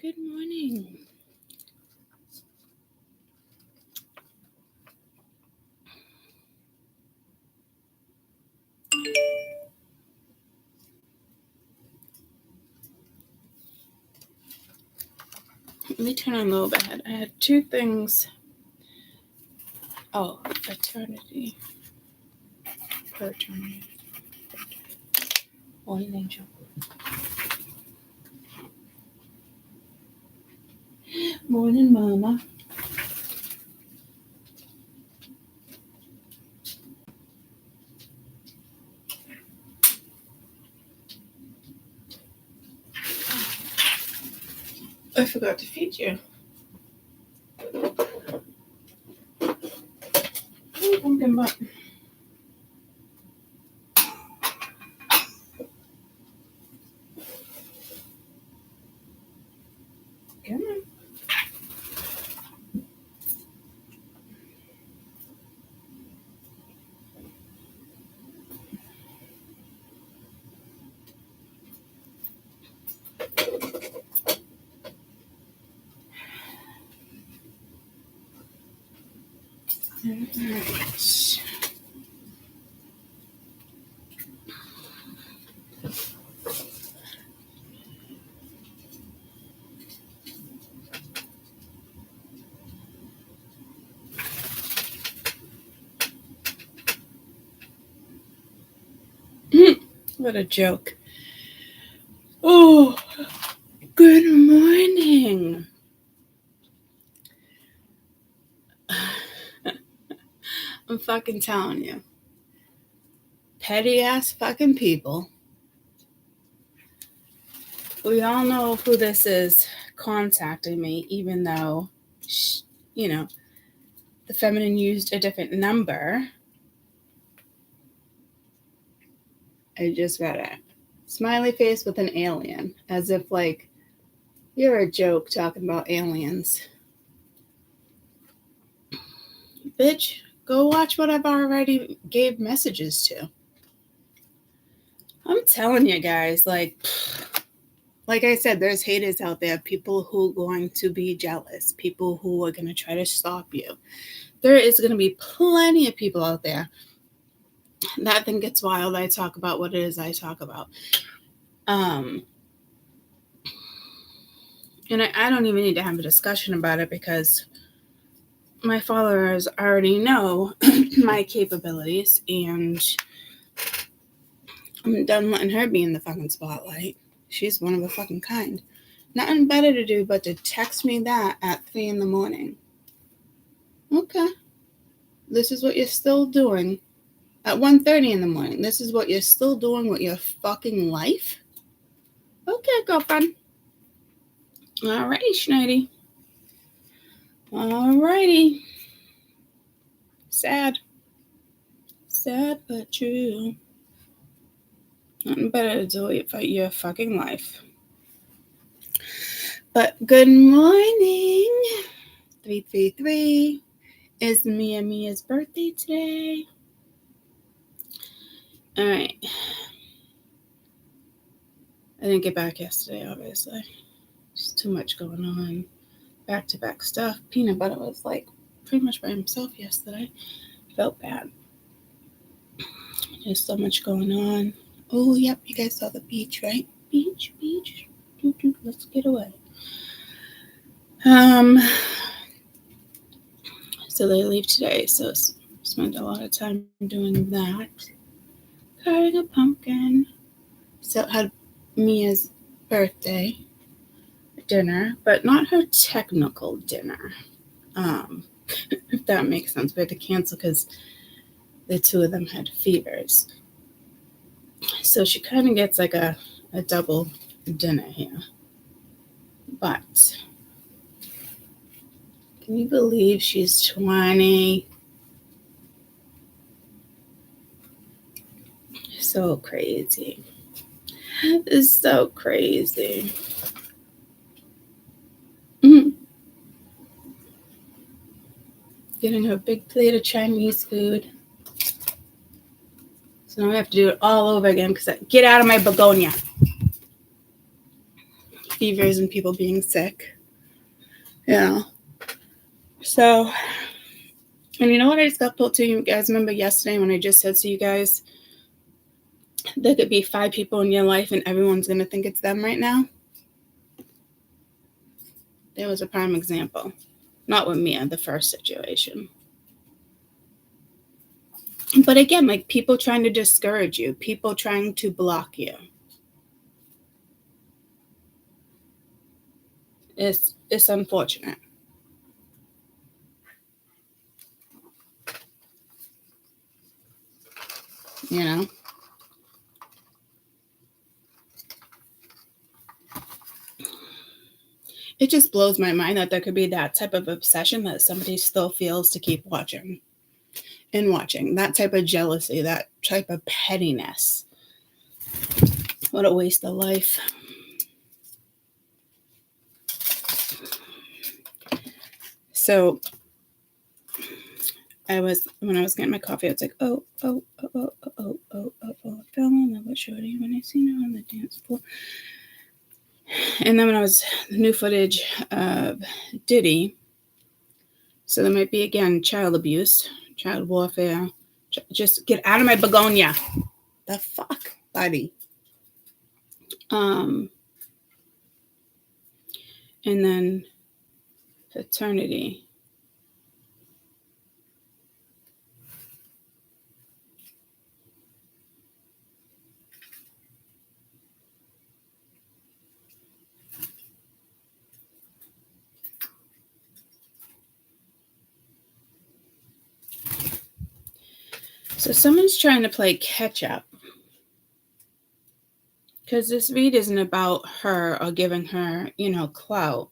Good morning. Let me turn on a little bit. I had two things. Oh, fraternity. Morning, Angel. Morning, Mama. I forgot to feed you. Pumpkin butt. Come on. Alright. What a joke. Oh, good morning. I'm fucking telling you. Petty ass fucking people. We all know who this is contacting me, even though, the feminine used a different number. I just read it. Smiley face with an alien, as if like you're a joke talking about aliens. Bitch, go watch what I've already gave messages to. I'm telling you guys, like I said, there's haters out there, people who are going to be jealous, people who are going to try to stop you. There is going to be plenty of people out there that think it's wild I talk about what it is I talk about. And I don't even need to have a discussion about it because my followers already know my capabilities, and I'm done letting her be in the fucking spotlight. She's one of a fucking kind. Nothing better to do but to text me that at 3 a.m. Okay. This is what you're still doing at 1:30 a.m. This is what you're still doing with your fucking life? Okay, girlfriend. Alrighty, Schneidy. Alrighty. Sad. Sad but true. Nothing better to do with your fucking life. But good morning. 333. It's Mia's birthday today. Alright. I didn't get back yesterday, obviously. Just too much going on. Back-to-back stuff. Peanut butter was like pretty much by himself yesterday. Felt bad. There's so much going on. Oh, yep, you guys saw the beach, right? Beach. Let's get away. So they leave today, so spent a lot of time doing that. Carving a pumpkin. So had Mia's birthday dinner, but not her technical dinner. If that makes sense. We had to cancel because the two of them had fevers. So she kind of gets like a double dinner here. But can you believe she's 20? So crazy. It's so crazy. Getting her big plate of Chinese food. So now we have to do it all over again because get out of my begonia. fevers and people being sick. Yeah. So, and you know what I just got told to you guys? Remember yesterday when I just said to you guys, there could be 5 people in your life and everyone's going to think it's them right now? There was a prime example. Not with me, the first situation. But again, like people trying to discourage you, people trying to block you. It's unfortunate. You know? It just blows my mind that there could be that type of obsession that somebody still feels to keep watching and watching. That type of jealousy, that type of pettiness. What a waste of life. So when I was getting my coffee, I was like, I fell in love with Shorty when I seen her on the dance floor. And then when I was new footage of Diddy, so there might be again child abuse, child warfare. Just get out of my begonia. The fuck, buddy. And then fraternity. So someone's trying to play catch up. Because this read isn't about her or giving her, clout.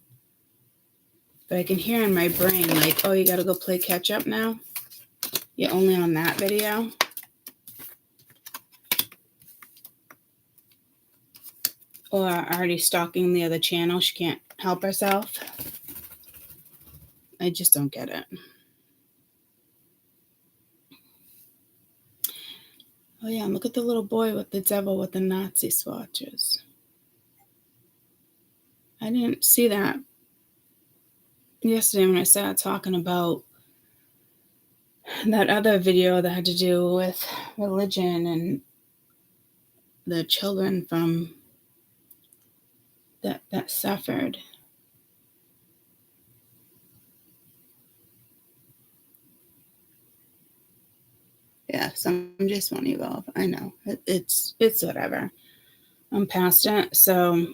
But I can hear in my brain, like, oh, you got to go play catch up now? You're only on that video? Or already stalking the other channel. She can't help herself. I just don't get it. Oh, yeah, and look at the little boy with the devil with the Nazi swatches. I didn't see that yesterday when I started talking about that other video that had to do with religion and the children from that suffered. Yeah, some just won't evolve. I know. It's whatever. I'm past it. So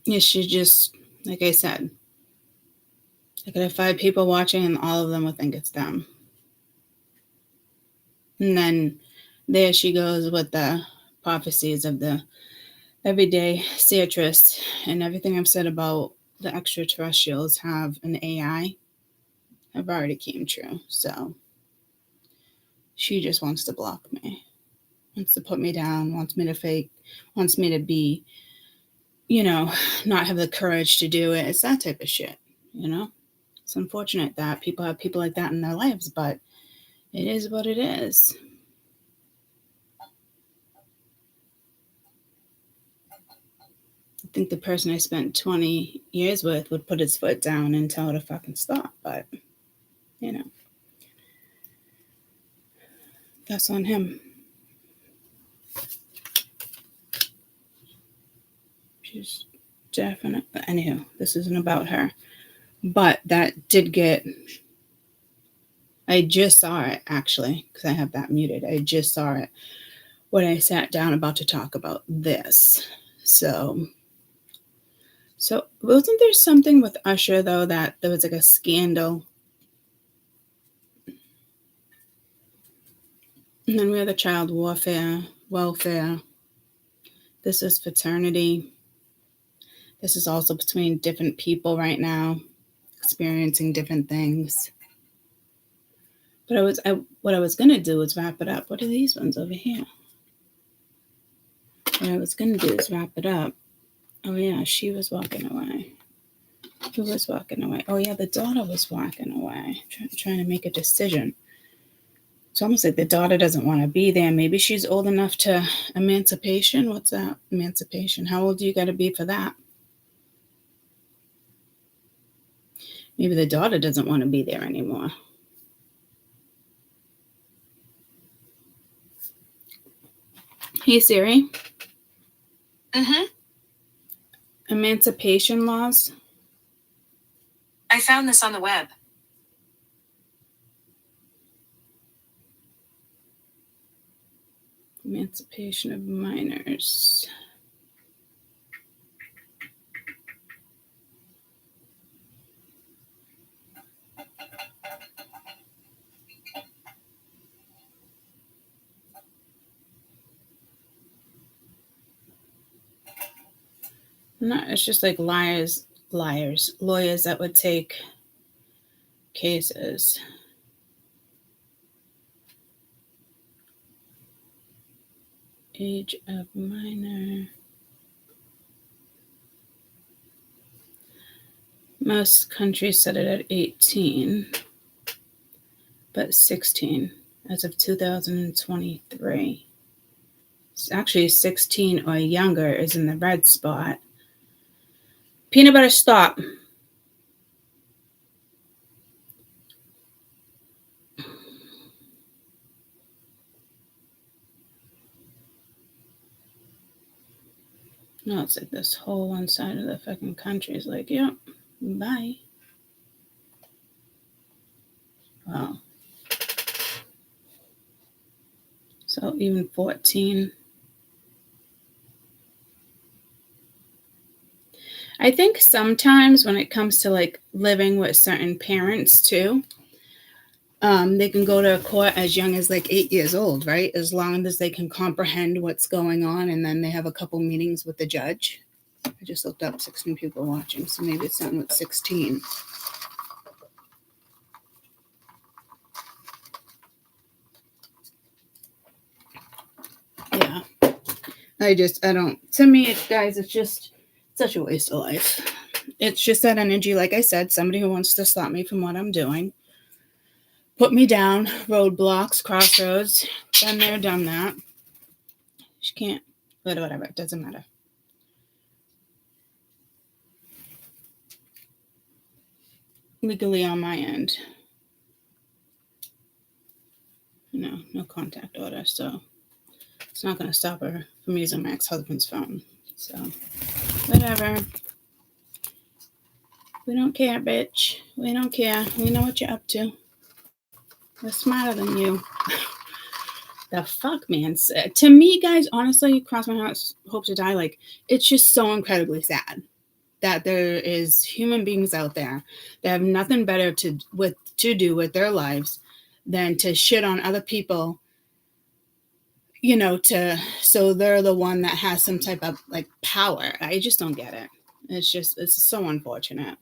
you should just, like I said, I could have 5 people watching and all of them would think it's them. And then there she goes with the prophecies of the everyday seeress, and everything I've said about the extraterrestrials have an AI have already came true. So she just wants to block me, wants to put me down, wants me to fake, wants me to be, not have the courage to do it. It's that type of shit, It's unfortunate that people have people like that in their lives, but it is what it is. I think the person I spent 20 years with would put his foot down and tell her to fucking stop, but, that's on him. She's definitely, anywho, this isn't about her. But that did get, I just saw it actually, because I have that muted. I just saw it when I sat down about to talk about this. So wasn't there something with Usher, though, that there was like a scandal? And then we have the child welfare. This is fraternity. This is also between different people right now, experiencing different things. But what I was going to do was wrap it up. What are these ones over here? What I was going to do is wrap it up. Oh, yeah, she was walking away. Who was walking away? Oh, yeah, the daughter was walking away, trying to make a decision. It's almost like the daughter doesn't want to be there. Maybe she's old enough to emancipation. What's that? Emancipation. How old do you got to be for that? Maybe the daughter doesn't want to be there anymore. Hey, Siri. Emancipation laws. I found this on the web. Emancipation of minors. No, it's just like lawyers that would take cases. Age of minor. Most countries set it at 18, but 16 as of 2023. It's actually 16 or younger is in the red spot. Peanut butter, stop. No, it's like this whole one side of the fucking country is like, yep, bye. Wow. So even 14. I think sometimes when it comes to like living with certain parents too, they can go to court as young as like 8 years old, right? As long as they can comprehend what's going on, and then they have a couple meetings with the judge. I just looked up 16 people watching, so maybe it's something with 16. Yeah. I don't, to me, guys, it's just such a waste of life. It's just that energy, like I said, somebody who wants to stop me from what I'm doing. Put me down, roadblocks, crossroads, been there, done that. She can't, whatever, it doesn't matter. Legally on my end. No contact order, so it's not going to stop her from using my ex-husband's phone. So, whatever. We don't care, bitch. We don't care. We know what you're up to. We're smarter than you. The fuck, man. To me, guys, honestly, cross my heart, hope to die. Like, it's just so incredibly sad that there is human beings out there that have nothing better to do with their lives than to shit on other people, so they're the one that has some type of like power. I just don't get it. It's so unfortunate.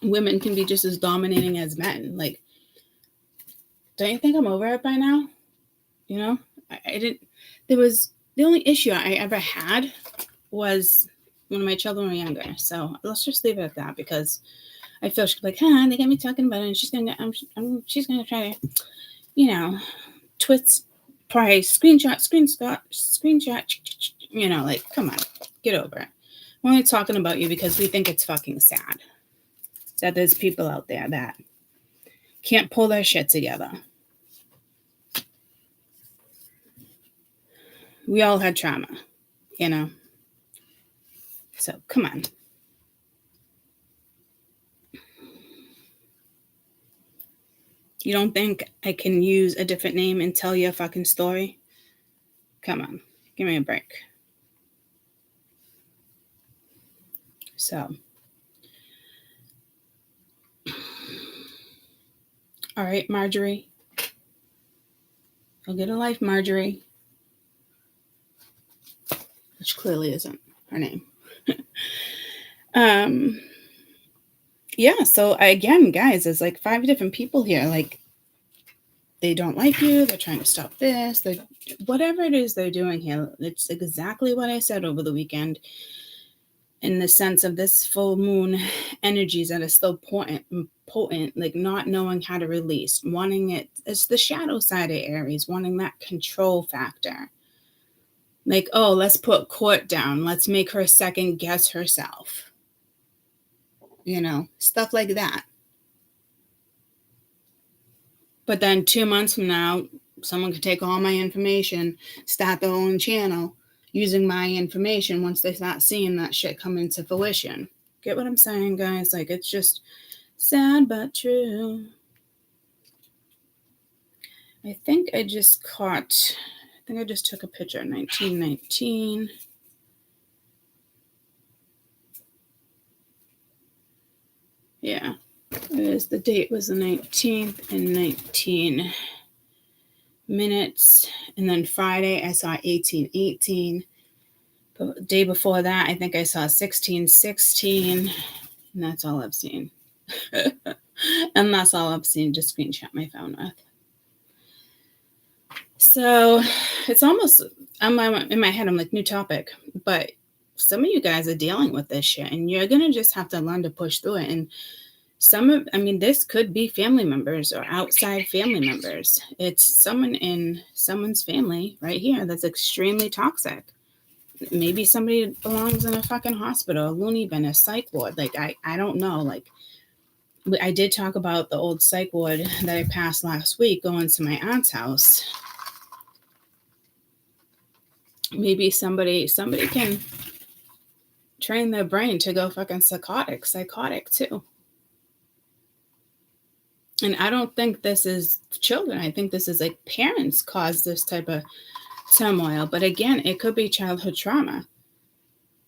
Women can be just as dominating as men. Like, don't you think I'm over it by now? I didn't. There was the only issue I ever had was when my children were younger. So let's just leave it at that, because I feel she's like, they got me talking about it, and she's gonna try to, twist, price, screenshot, like, come on, get over it. We're only talking about you because we think it's fucking sad that there's people out there that can't pull their shit together. We all had trauma, So, come on. You don't think I can use a different name and tell you a fucking story? Come on. Give me a break. So. All right, Marjorie. Go get a life, Marjorie. Which clearly isn't her name. Yeah, so again, guys, there's like 5 different people here. Like, they don't like you. They're trying to stop this. Whatever it is they're doing here, it's exactly what I said over the weekend. in the sense of this full moon energies that are still potent, like not knowing how to release, wanting it. It's the shadow side of Aries, wanting that control factor. Like, oh, let's put court down. Let's make her second guess herself. You know, stuff like that. But then 2 months from now, someone could take all my information, start their own channel using my information once they start seeing that shit come into fruition. Get what I'm saying, guys? Like, it's just sad but true. I think I just took a picture of 1919. Yeah, it is. The date was the 19th and 19 minutes. And then Friday, I saw 1818. The day before that, I think I saw 1616. And that's all I've seen. And that's all I've seen. Just screenshot my phone with. So it's almost, in my head, I'm like, new topic. But some of you guys are dealing with this shit, and you're going to just have to learn to push through it. And this could be family members or outside family members. It's someone in someone's family right here that's extremely toxic. Maybe somebody belongs in a fucking hospital, a loony bin, a psych ward. Like, I don't know. Like, I did talk about the old psych ward that I passed last week going to my aunt's house. Maybe somebody can train their brain to go fucking psychotic too. And I don't think this is children. I think this is like parents cause this type of turmoil. But again, it could be childhood trauma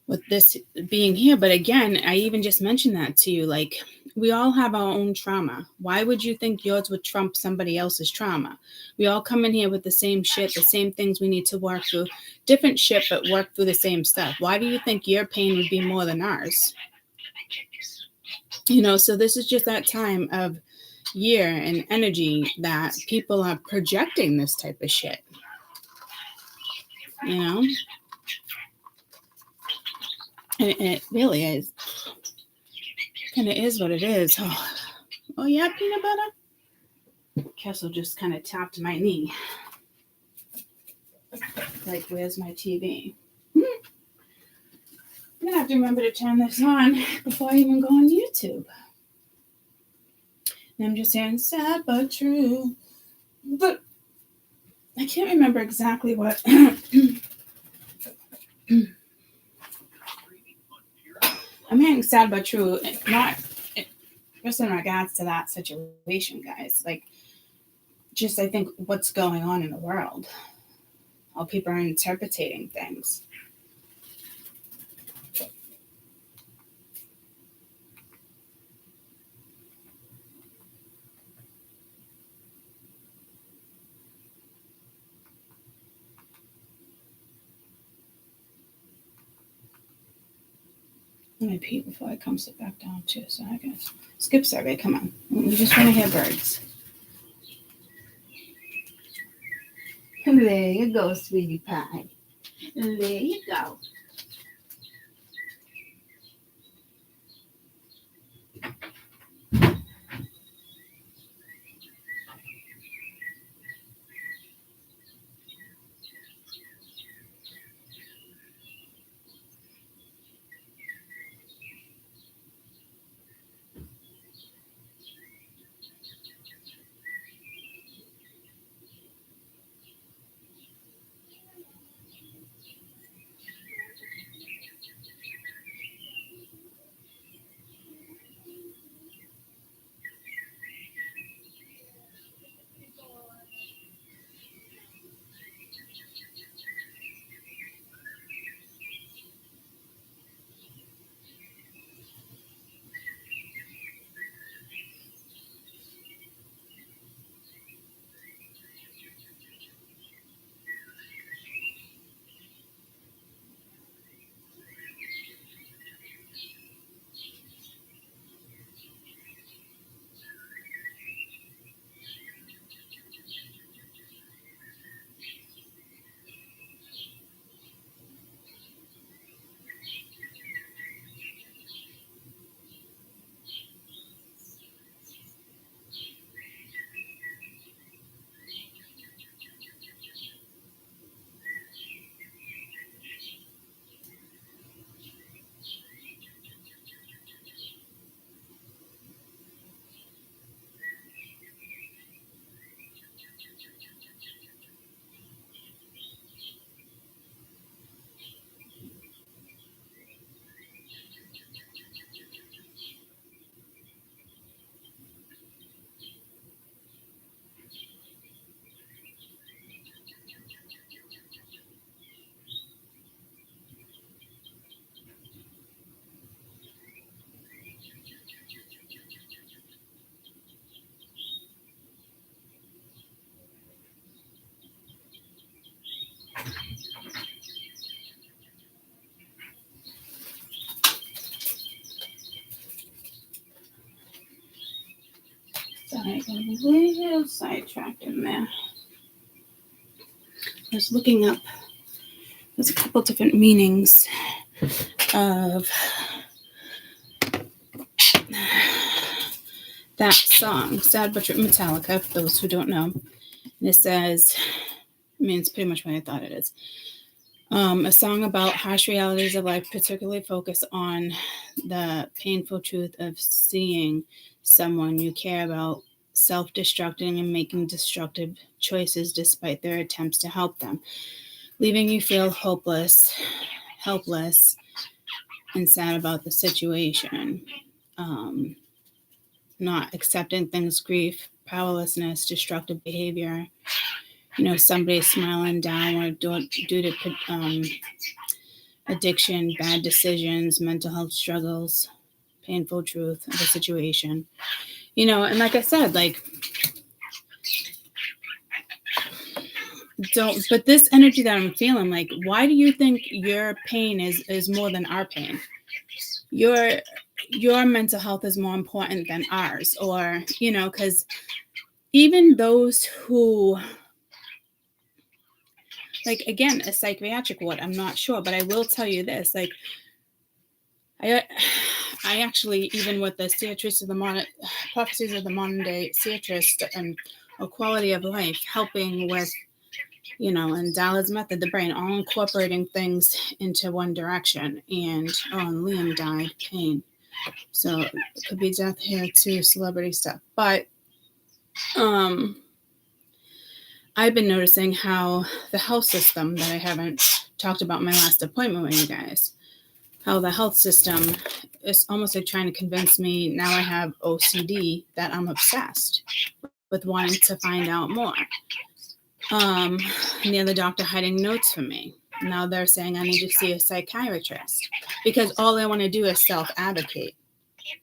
with this being here. But again, I even just mentioned that to you. Like, we all have our own trauma. Why would you think yours would trump somebody else's trauma? We all come in here with the same shit, the same things we need to work through. Different shit, but work through the same stuff. Why do you think your pain would be more than ours? You know, so this is just that time of year and energy that people are projecting this type of shit. You know? And it really is. Kind of is what it is. Oh yeah, peanut butter? Kessel just kind of tapped my knee. Like, where's my TV? I'm going to have to remember to turn this on before I even go on YouTube. And I'm just saying, sad but true. But I can't remember exactly what. I'm hearing sad but true, not just in regards to that situation, guys. Like, just I think what's going on in the world. How people are interpreting things. Let me pee before I come sit back down too, so I can skip survey. Come on, we just want to hear birds. There you go, sweetie pie. There you go. got a little sidetracked in there. I was looking up, there's a couple different meanings of that song, Sad But True, Metallica, for those who don't know. And it says, it's pretty much what I thought it is. A song about harsh realities of life, particularly focus on the painful truth of seeing someone you care about self-destructing and making destructive choices despite their attempts to help them, leaving you feel hopeless, helpless, and sad about the situation. Not accepting things, grief, powerlessness, destructive behavior. Somebody smiling down or due to addiction, bad decisions, mental health struggles, painful truth of the situation. And like I said, but this energy that I'm feeling, why do you think your pain is more than our pain? Your mental health is more important than ours, or, because even those who, again, a psychiatric ward, I'm not sure, but I will tell you this, I actually, even with the Seatrice of the modern, prophecies of the modern day Seatrice and a quality of life, helping with, and Dallas method, the brain, all incorporating things into one direction. And Liam died, pain. So it could be death here too, celebrity stuff. But I've been noticing how the health system that I haven't talked about in my last appointment with you guys, how the health system is almost like trying to convince me now I have OCD that I'm obsessed with wanting to find out more. And the other doctor hiding notes from me. Now they're saying I need to see a psychiatrist because all they want to do is self-advocate,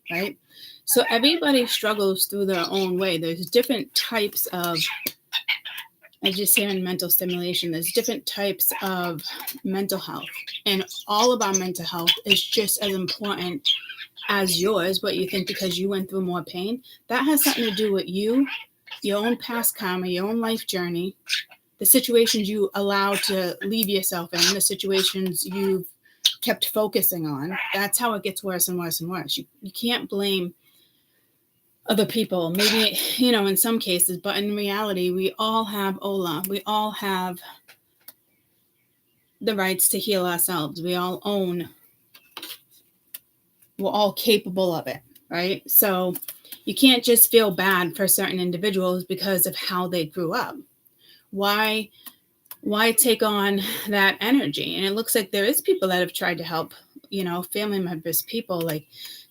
right? So everybody struggles through their own way. There's different types of, I just hear in mental stimulation, there's different types of mental health. And all of our mental health is just as important as yours, what you think because you went through more pain. That has something to do with you, your own past karma, your own life journey, the situations you allowed to leave yourself in, the situations you've kept focusing on. That's how it gets worse and worse and worse. You can't blame other people, maybe, in some cases, but in reality, we all have Ola. We all have the rights to heal ourselves. We're all capable of it, right? So you can't just feel bad for certain individuals because of how they grew up. Why take on that energy? And it looks like there is people that have tried to help, family members, people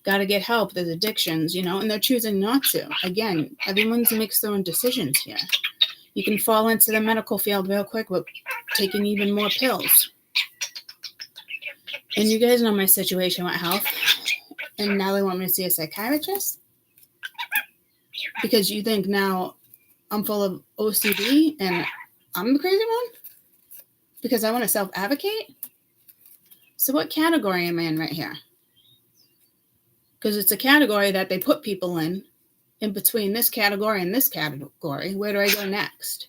got to get help. There's addictions, and they're choosing not to. Again, everyone's makes their own decisions here. You can fall into the medical field real quick with taking even more pills. And you guys know my situation with health. And now they want me to see a psychiatrist? Because you think now I'm full of OCD and I'm the crazy one? Because I want to self-advocate? So what category am I in right here? Because it's a category that they put people in between this category and this category. Where do I go next?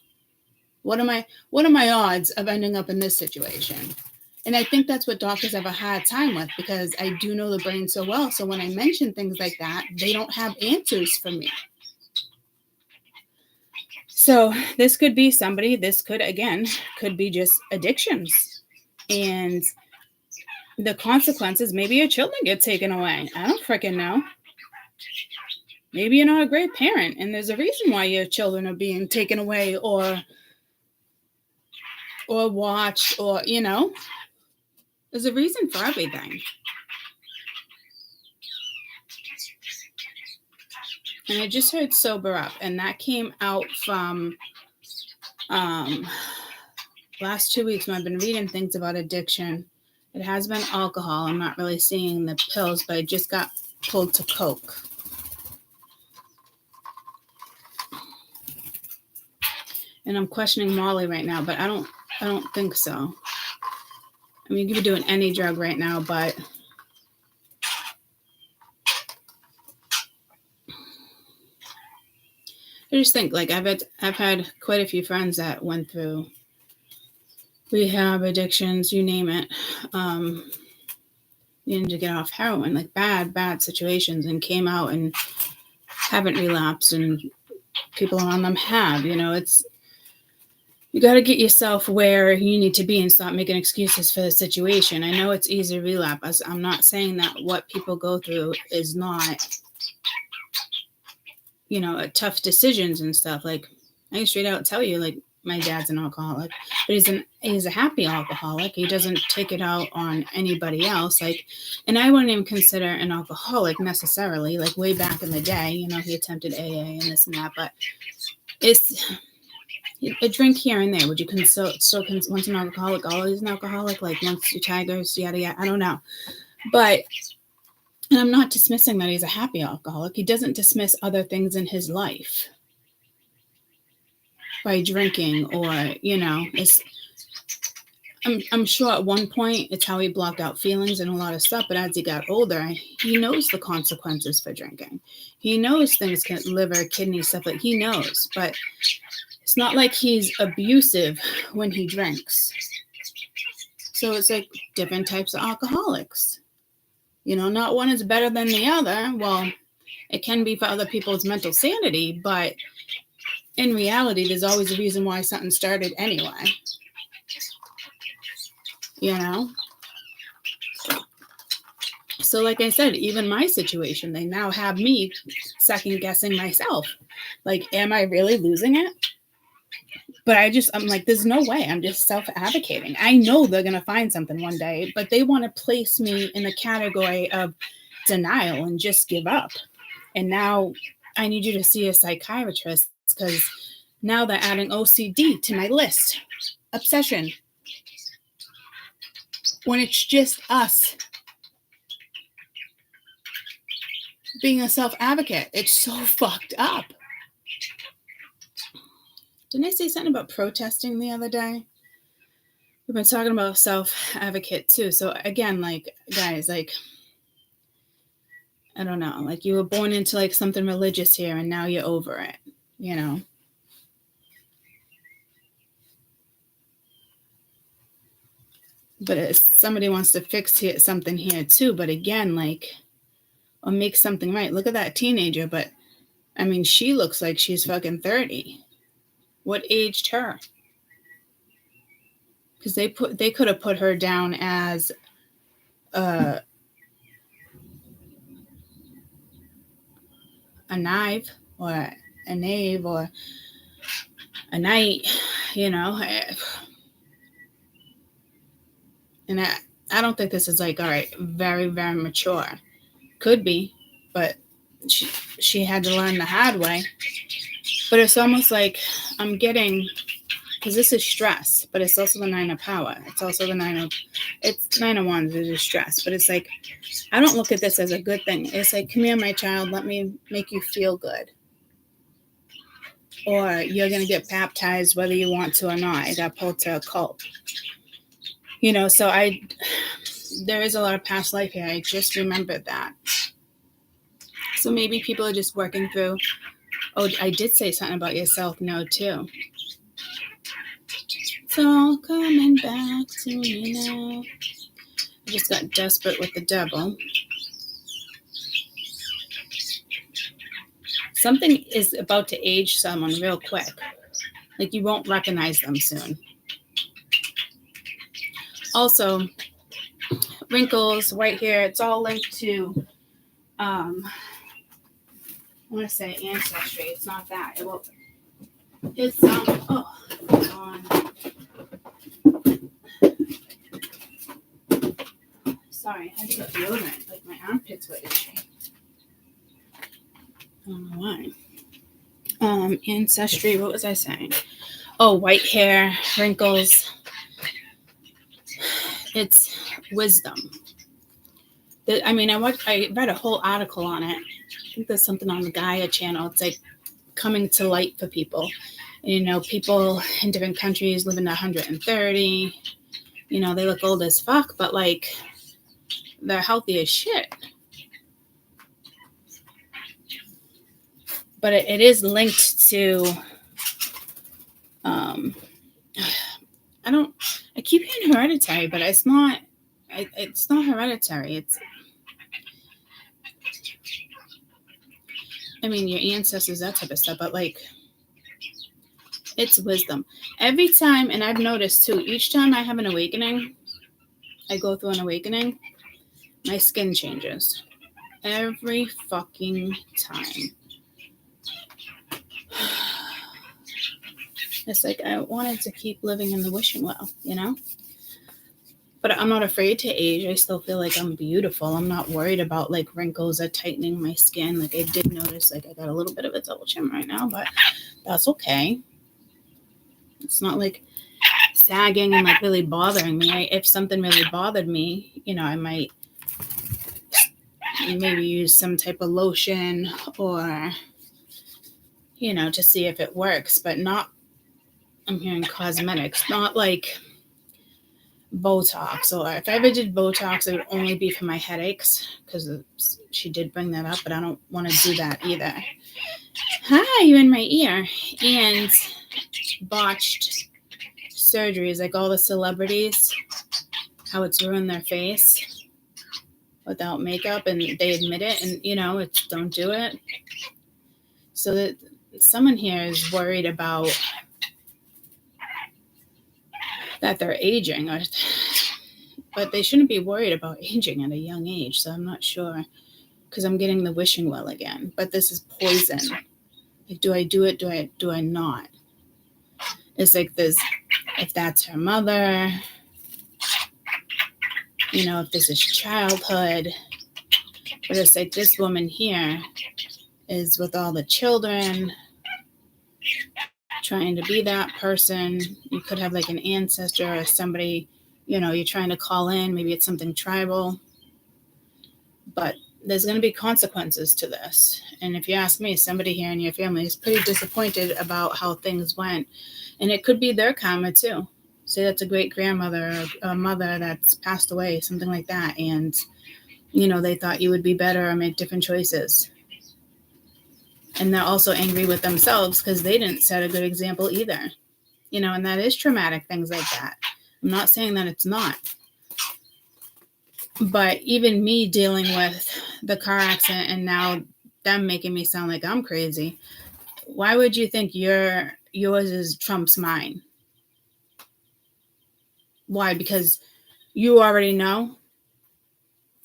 What are my odds of ending up in this situation? And I think that's what doctors have a hard time with, because I do know the brain so well. So when I mention things like that, they don't have answers for me. So this could be somebody, could be just addictions. And the consequences, maybe your children get taken away. I don't freaking know. Maybe you're not a great parent and there's a reason why your children are being taken away or watched or, there's a reason for everything. And I just heard sober up, and that came out from last 2 weeks when I've been reading things about addiction. It has been alcohol. I'm not really seeing the pills, but I just got pulled to coke. And I'm questioning Molly right now, but I don't think so. I mean, you could be doing any drug right now, but I just think, like, I've had quite a few friends that went through rehab, addictions, you name it. Needed to get off heroin, like bad situations, and came out and haven't relapsed, and people around them have. It's, you got to get yourself where you need to be and stop making excuses for the situation. I know it's easy to relapse. I'm not saying that what people go through is not, tough decisions and stuff. Like, I can straight out tell you, like, my dad's an alcoholic, but he's a happy alcoholic. He doesn't take it out on anybody else. Like, and I wouldn't even consider an alcoholic necessarily. Like, way back in the day, he attempted AA and this and that, but it's a drink here and there. Would you once an alcoholic, always an alcoholic? Like, once you tigers, yada yada. I don't know, but. And I'm not dismissing that he's a happy alcoholic. He doesn't dismiss other things in his life by drinking, or, I'm sure at one point it's how he blocked out feelings and a lot of stuff. But as he got older, he knows the consequences for drinking. He knows things can liver, kidney, stuff like he knows. But it's not like he's abusive when he drinks. So it's like different types of alcoholics. Not one is better than the other. Well, it can be for other people's mental sanity, but in reality, there's always a reason why something started anyway. So like I said, even my situation, they now have me second guessing myself. Like, am I really losing it? But I'm like, there's no way. I'm just self-advocating. I know they're going to find something one day, but they want to place me in the category of denial and just give up. And now I need you to see a psychiatrist, because now they're adding OCD to my list. Obsession. When it's just us being a self-advocate. It's so fucked up. Didn't I say something about protesting the other day? We've been talking about self-advocate too. So again, like, guys, like, I don't know, like, you were born into like something religious here and now you're over it, But if somebody wants to fix something here too, but again, like, or make something right. Look at that teenager, but I mean, she looks like she's fucking 30. What aged her? Because they could have put her down as a knife or a knave or a knight, And I don't think this is like, all right, very, very mature. Could be, but she had to learn the hard way. But it's almost like I'm getting, because this is stress, but it's also the 9 of power. It's also the 9 of wands, it is stress. But it's like, I don't look at this as a good thing. It's like, come here, my child, let me make you feel good. Or you're going to get baptized whether you want to or not. I got pulled to a cult. So there is a lot of past life here. I just remembered that. So maybe people are just working through. Oh, I did say something about yourself now too. It's all coming back to me now. I just got desperate with the devil. Something is about to age someone real quick. Like, you won't recognize them soon. Also, wrinkles, white hair, it's all linked to, I want to say ancestry. It's not that. It's, sorry, I had to get deodorant. Like, my armpits were itchy. I don't know why. Ancestry, what was I saying? Oh, white hair, wrinkles. It's wisdom. I read a whole article on it. I think there's something on the Gaia channel. It's like coming to light for people. And, people in different countries living to 130. They look old as fuck, but like, they're healthy as shit. but it is linked to, I keep hearing hereditary, but it's not hereditary. I mean, your ancestors, that type of stuff, but like, it's wisdom. Every time, and I've noticed too, each time I have an awakening, I go through an awakening, my skin changes. Every fucking time. It's like I wanted to keep living in the wishing well, you know? But I'm not afraid to age. I still feel like I'm beautiful. I'm not worried about like wrinkles or tightening my skin. Like I did notice like I got a little bit of a double chin right now, but that's okay. It's not like sagging and like really bothering me. If something really bothered me, you know, I might maybe use some type of lotion or, you know, to see if it works, but not, I'm hearing cosmetics, not like Botox. Or if I ever did Botox, it would only be for my headaches, because she did bring that up, but I don't want to do that either. Hi, you're in my ear. And botched surgeries, like all the celebrities, how it's ruined their face without makeup, and they admit it, and you know, it's don't do it. So that someone here is worried about that they're aging, but they shouldn't be worried about aging at a young age. So I'm not sure, because I'm getting the wishing well again, but this is poison. Like, do I do it? Do I not? It's like this, if that's her mother, you know, if this is childhood, but it's like this woman here is with all the children, trying to be that person. You could have like an ancestor or somebody, you know, you're trying to call in. Maybe it's something tribal, but there's going to be consequences to this. And if you ask me, somebody here in your family is pretty disappointed about how things went. And it could be their karma too. Say that's a great grandmother or a mother that's passed away, something like that. And, you know, they thought you would be better or make different choices. And they're also angry with themselves because they didn't set a good example either. You know, and that is traumatic, things like that. I'm not saying that it's not. But even me dealing with the car accident and now them making me sound like I'm crazy, why would you think yours is trumps mine? Why? Because you already know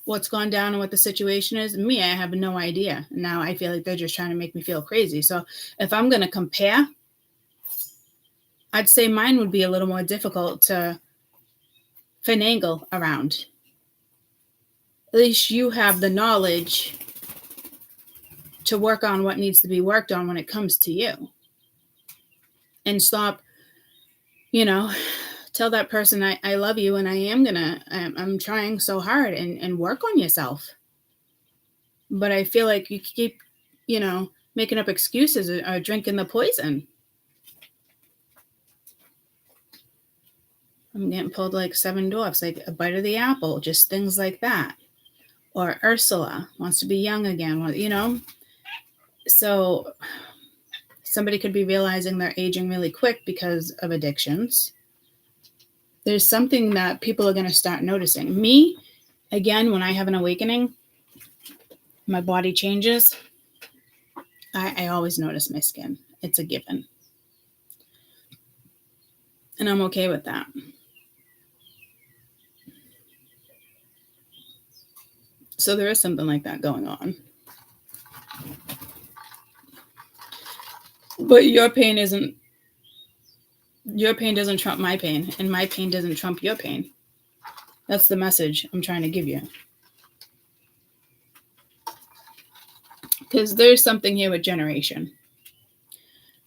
what's gone down and what the situation is. Me, I have no idea. Now I feel like they're just trying to make me feel crazy. So if I'm going to compare, I'd say mine would be a little more difficult to finagle around. At least you have the knowledge to work on what needs to be worked on when it comes to you. And stop, you know, tell that person I love you and I'm trying so hard, and work on yourself. But I feel like you keep, you know, making up excuses or drinking the poison. I'm getting pulled like 7 dwarfs, like a bite of the apple, just things like that. Or Ursula wants to be young again, you know? So somebody could be realizing they're aging really quick because of addictions. There's something that people are going to start noticing. Me, again, when I have an awakening, my body changes. I always notice my skin. It's a given. And I'm okay with that. So there is something like that going on. But your pain doesn't trump my pain, and my pain doesn't trump your pain. That's the message I'm trying to give you. Because there's something here with generation.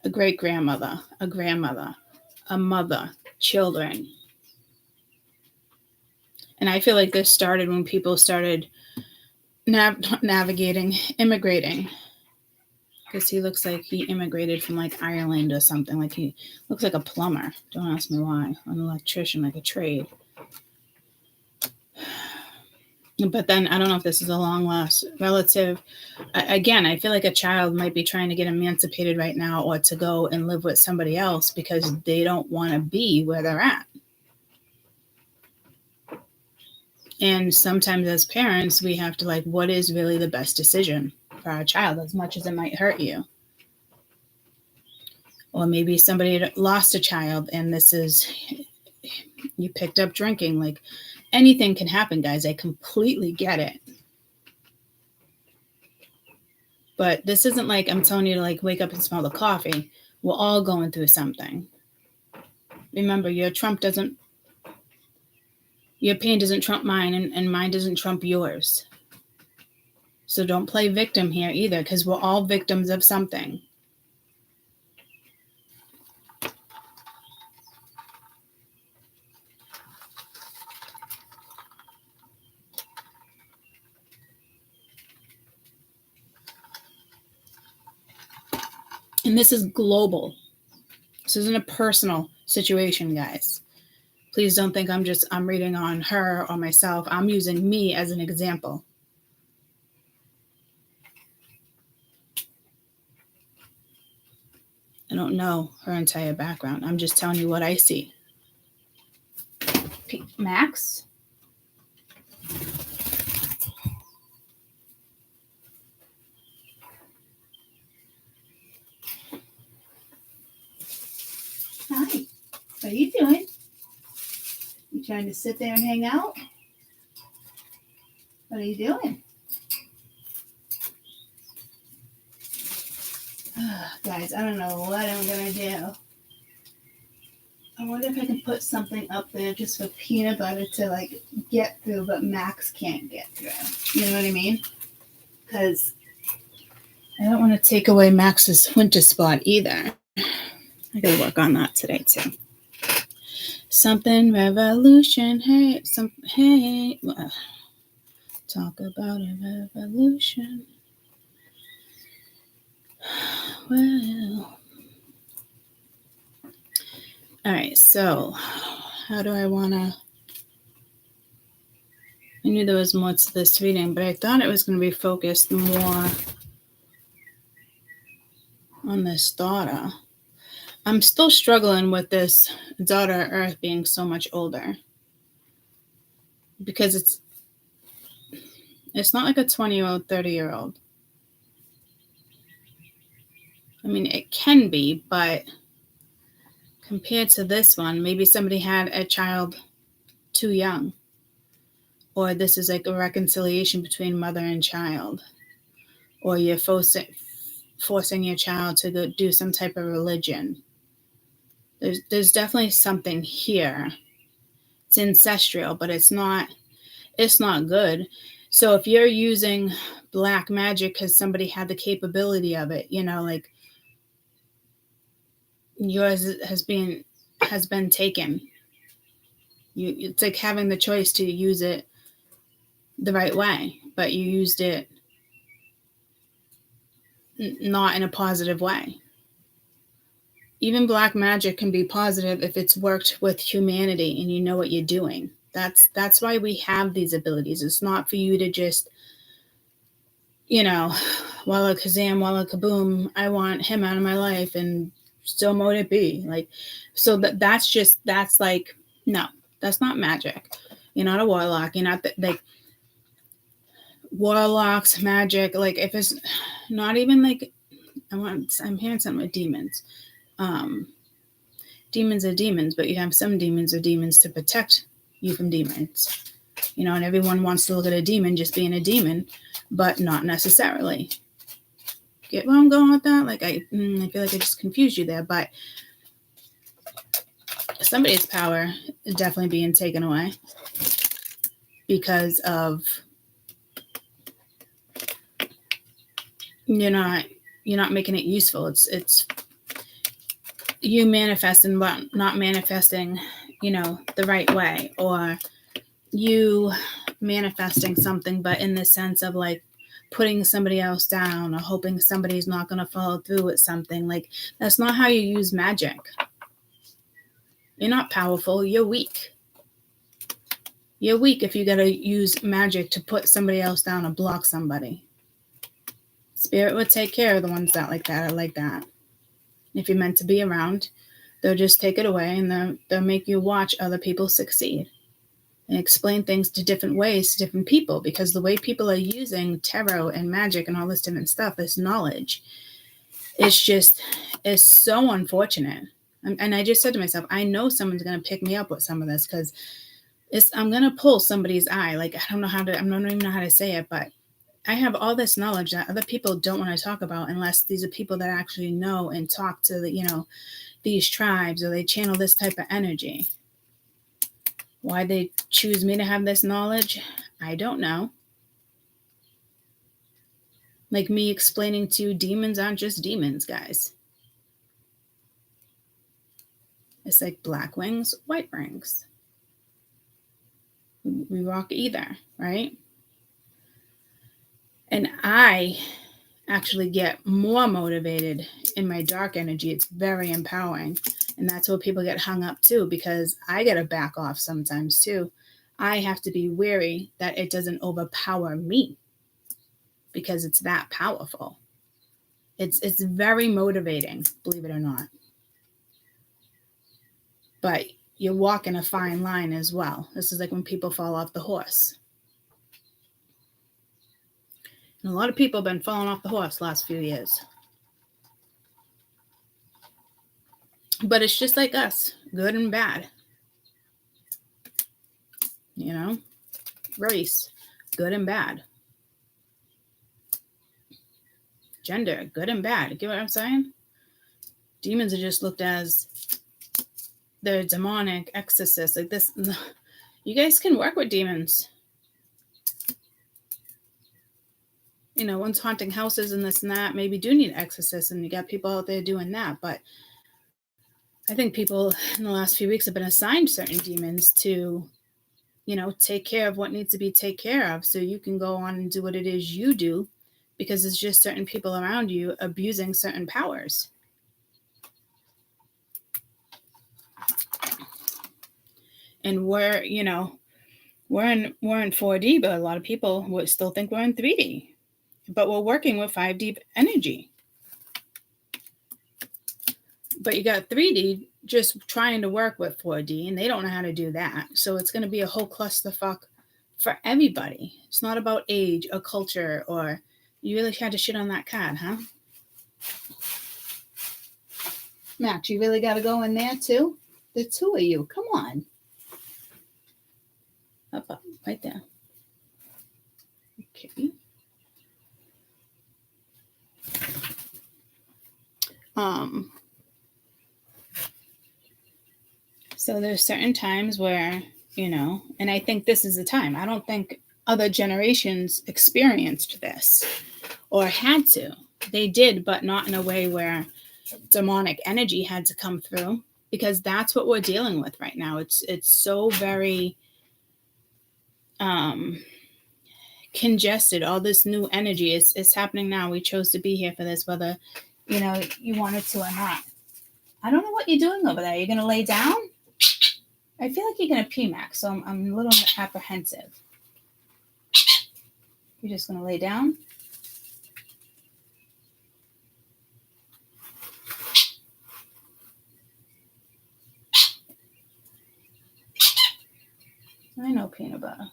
A great-grandmother, a grandmother, a mother, children. And I feel like this started when people started navigating, immigrating. Because he looks like he immigrated from like Ireland or something. Like he looks like a plumber. Don't ask me why. An electrician, like a trade. But then I don't know if this is a long lost relative. Again, I feel like a child might be trying to get emancipated right now or to go and live with somebody else because they don't want to be where they're at. And sometimes as parents, we have to like, what is really the best decision for our child, as much as it might hurt you? Or maybe somebody lost a child and this is, you picked up drinking. Like anything can happen, guys. I completely get it. But this isn't like I'm telling you to like wake up and smell the coffee. We're all going through something. Remember, your pain doesn't trump mine, and mine doesn't trump yours. So don't play victim here either, because we're all victims of something. And this is global. This isn't a personal situation, guys. Please don't think I'm reading on her or myself. I'm using me as an example. I don't know her entire background. I'm just telling you what I see. Max? Hi. What are you doing? You trying to sit there and hang out? What are you doing? Guys, I don't know what I'm going to do. I wonder if I can put something up there just for peanut butter to like get through, but Max can't get through. You know what I mean? Because I don't want to take away Max's winter spot either. I got to work on that today too. Something revolution. Hey, talk about a revolution. Well, all right, so how do I want to, I knew there was more to this reading, but I thought it was going to be focused more on this daughter. I'm still struggling with this daughter Earth being so much older, because it's not like a 20-year-old, 30-year-old. I mean, it can be, but compared to this one, maybe somebody had a child too young. Or this is like a reconciliation between mother and child. Or you're forcing your child to go do some type of religion. There's definitely something here. It's ancestral, but it's not good. So if you're using black magic because somebody had the capability of it, you know, like yours has been taken. It's like having the choice to use it the right way, but you used it not in a positive way. Even black magic can be positive if it's worked with humanity and you know what you're doing. That's why we have these abilities. It's not for you to just, you know, walla kazam, walla kaboom, I want him out of my life and so mote it be. Like, so that's like, no, that's not magic. You're not a warlock. You're not like warlocks, magic. Like if it's not even like, I'm hearing something with demons. Demons are demons, but you have some demons are demons to protect you from demons. You know, and everyone wants to look at a demon just being a demon, but not necessarily. Get where I'm going with that? Like I feel like I just confused you there, but somebody's power is definitely being taken away because of you're not making it useful. It's you manifesting but not manifesting, you know, the right way, or you manifesting something but in the sense of like putting somebody else down or hoping somebody's not going to follow through with something. Like that's not how you use magic. You're not powerful, you're weak. You're weak if you got to use magic to put somebody else down or block somebody. Spirit will take care of the ones that are like that. If you're meant to be around, they'll just take it away and they'll make you watch other people succeed and explain things to different ways to different people, because the way people are using tarot and magic and all this different stuff, this knowledge, it's so unfortunate. And I just said to myself, I know someone's going to pick me up with some of this, because I'm going to pull somebody's eye. Like, I don't even know how to say it, but I have all this knowledge that other people don't want to talk about unless these are people that actually know and talk to these tribes, or they channel this type of energy. Why they choose me to have this knowledge, I don't know. Like me explaining to you, demons aren't just demons, guys. It's like black wings, white wings. We rock either, right? And I actually get more motivated in my dark energy. It's very empowering. And that's where people get hung up too, because I get to back off sometimes too. I have to be wary that it doesn't overpower me, because it's that powerful. It's very motivating, believe it or not. But you're walking a fine line as well. This is like when people fall off the horse. And a lot of people have been falling off the horse the last few years. But it's just like us, good and bad. Race, good and bad. Gender, good and bad. You get what I'm saying? Demons are just looked as they're demonic exorcists. Like this, you guys can work with demons. One's haunting houses and this and that, maybe do need exorcists, and you got people out there doing that. But I think people in the last few weeks have been assigned certain demons to, take care of what needs to be taken care of, so you can go on and do what it is you do, because it's just certain people around you abusing certain powers. And we're in 4D, but a lot of people would still think we're in 3D. But we're working with 5D energy. But you got 3D just trying to work with 4D, and they don't know how to do that. So it's going to be a whole clusterfuck for everybody. It's not about age or culture, or you really had to shit on that card, huh? Max, you really got to go in there too? The two of you, come on. Up, right there. Okay. So there's certain times where, and I think this is the time. I don't think other generations experienced this or had to. They did, but not in a way where demonic energy had to come through, because that's what we're dealing with right now. It's so very congested. All this new energy is happening now. We chose to be here for this, whether you wanted to or not. I don't know what you're doing over there. You're gonna lay down? I feel like you're gonna pee, Max, so I'm a little apprehensive. You're just gonna lay down? I know peanut butter.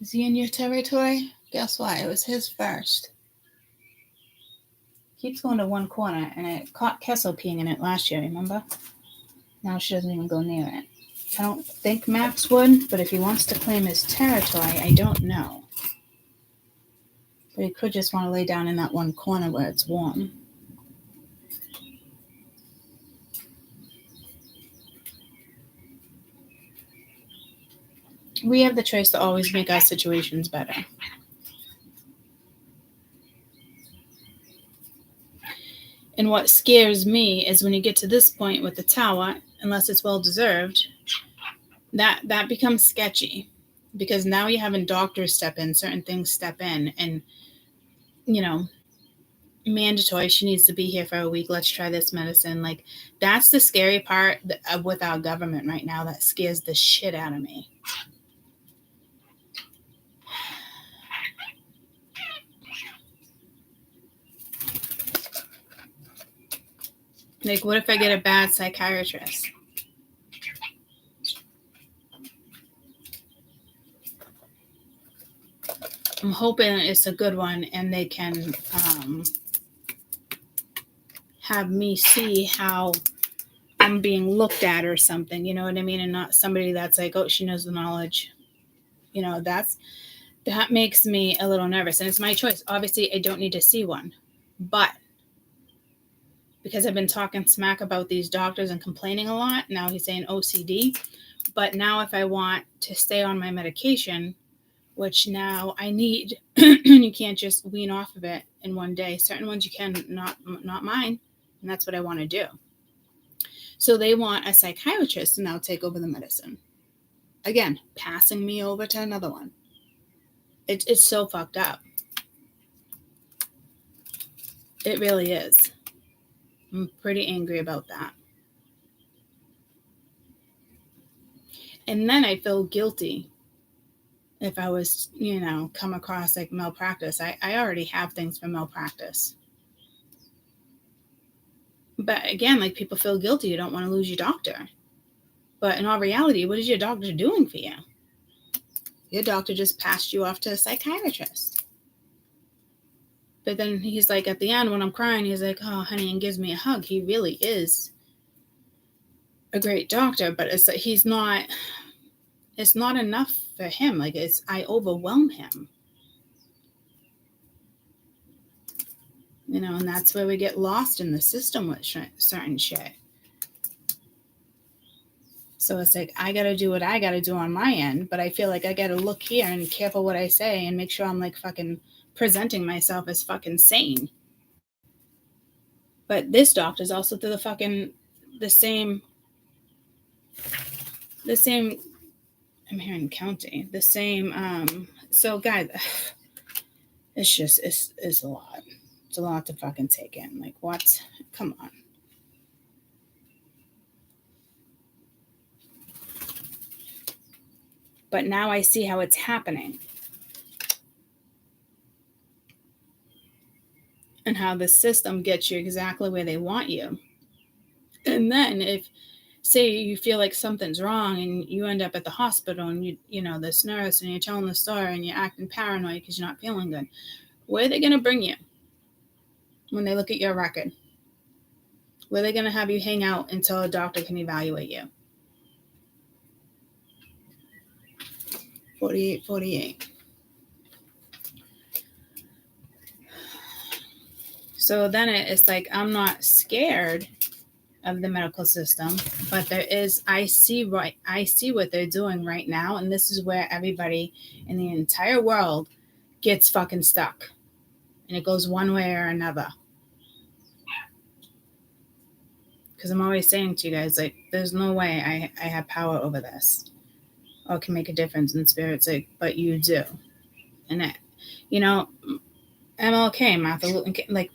Is he in your territory? Guess what? It was his first. Keeps going to one corner, and it caught Kessel peeing in it last year, remember? Now she doesn't even go near it. I don't think Max would, but if he wants to claim his territory, I don't know. But he could just want to lay down in that one corner where it's warm. We have the choice to always make our situations better. And what scares me is when you get to this point with the tower, unless it's well-deserved, that becomes sketchy, because now you're having doctors step in, certain things step in, and, mandatory. She needs to be here for a week. Let's try this medicine. Like, that's the scary part with our government right now. That scares the shit out of me. Like, what if I get a bad psychiatrist? I'm hoping it's a good one and they can have me see how I'm being looked at or something, you know what I mean? And not somebody that's like, oh, she knows the knowledge. You know, that makes me a little nervous. And it's my choice. Obviously, I don't need to see one. But because I've been talking smack about these doctors and complaining a lot, now he's saying OCD. But now if I want to stay on my medication, which now I need, you can't just wean off of it in one day. Certain ones you can, not mine. And that's what I want to do. So they want a psychiatrist to now take over the medicine. Again, passing me over to another one. It's so fucked up. It really is. I'm pretty angry about that. And then I feel guilty if I was, come across like malpractice. I already have things for malpractice. But again, like, people feel guilty. You don't want to lose your doctor. But in all reality, what is your doctor doing for you? Your doctor just passed you off to a psychiatrist. But then he's like, at the end, when I'm crying, he's like, oh, honey, and gives me a hug. He really is a great doctor, but it's like it's not enough for him. Like, I overwhelm him. And that's where we get lost in the system with certain shit. So it's like, I got to do what I got to do on my end, but I feel like I got to look here and careful what I say and make sure I'm like fucking presenting myself as fucking sane. But this doctor's also through the same, I'm here in county, the same, so guys, it's a lot. It's a lot to fucking take in. Like, what? Come on. But now I see how it's happening. And how the system gets you exactly where they want you. And then if, say, you feel like something's wrong and you end up at the hospital and this nurse, and you're telling the story and you're acting paranoid because you're not feeling good, where are they going to bring you when they look at your record? Where are they going to have you hang out until a doctor can evaluate you? 48. So then it's like, I'm not scared of the medical system, but I see what they're doing right now, and this is where everybody in the entire world gets fucking stuck, and it goes one way or another. Because I'm always saying to you guys, like, there's no way I have power over this or can make a difference in spirits, like, but you do. And MLK, Martin Luther King, like,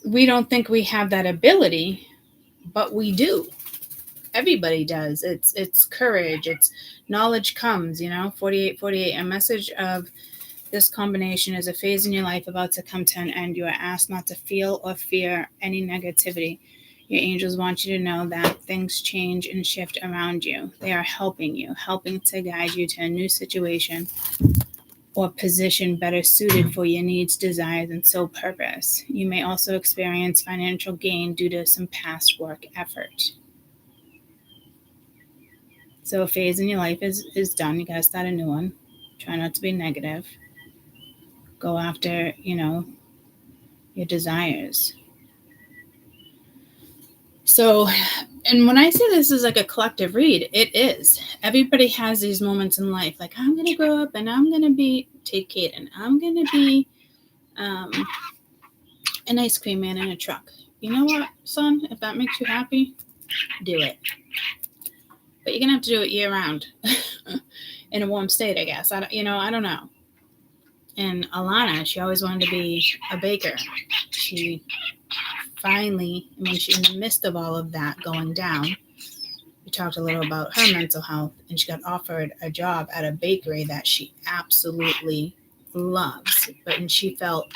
we don't think we have that ability, but we do. Everybody does. It's courage. It's knowledge comes, 48. A message of this combination is a phase in your life about to come to an end. You are asked not to feel or fear any negativity. Your angels want you to know that things change and shift around you. They are helping you, helping to guide you to a new situation or position better suited for your needs, desires, and soul purpose. You may also experience financial gain due to some past work effort. So a phase in your life is done. You gotta start a new one. Try not to be negative. Go after, your desires. So, and when I say this is like a collective read, it is. Everybody has these moments in life, like, I'm going to grow up and I'm going to take Kaden, I'm going to be an ice cream man in a truck. You know what, son? If that makes you happy, do it. But you're going to have to do it year round in a warm state, I guess. I don't know. And Alana, she always wanted to be a baker. She finally, I mean, she in the midst of all of that going down, we talked a little about her mental health, and she got offered a job at a bakery that she absolutely loves. But and she felt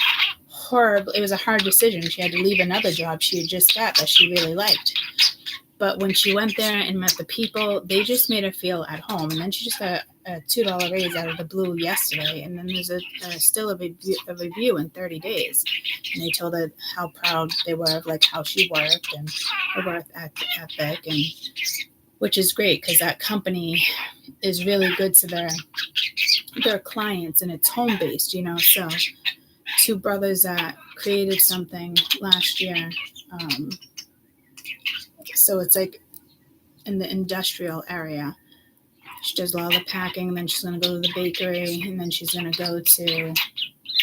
horrible. It was a hard decision. She had to leave another job she had just got that she really liked. But when she went there and met the people, they just made her feel at home. And then she just got a $2 raise out of the blue yesterday. And then there's still a review in 30 days. And they told her how proud they were of like how she worked and her work ethic, and which is great because that company is really good to their clients, and it's home based, you know. So two brothers that created something last year. So it's like in the industrial area. She does a lot of the packing, and then she's going to go to the bakery, and then she's going to go to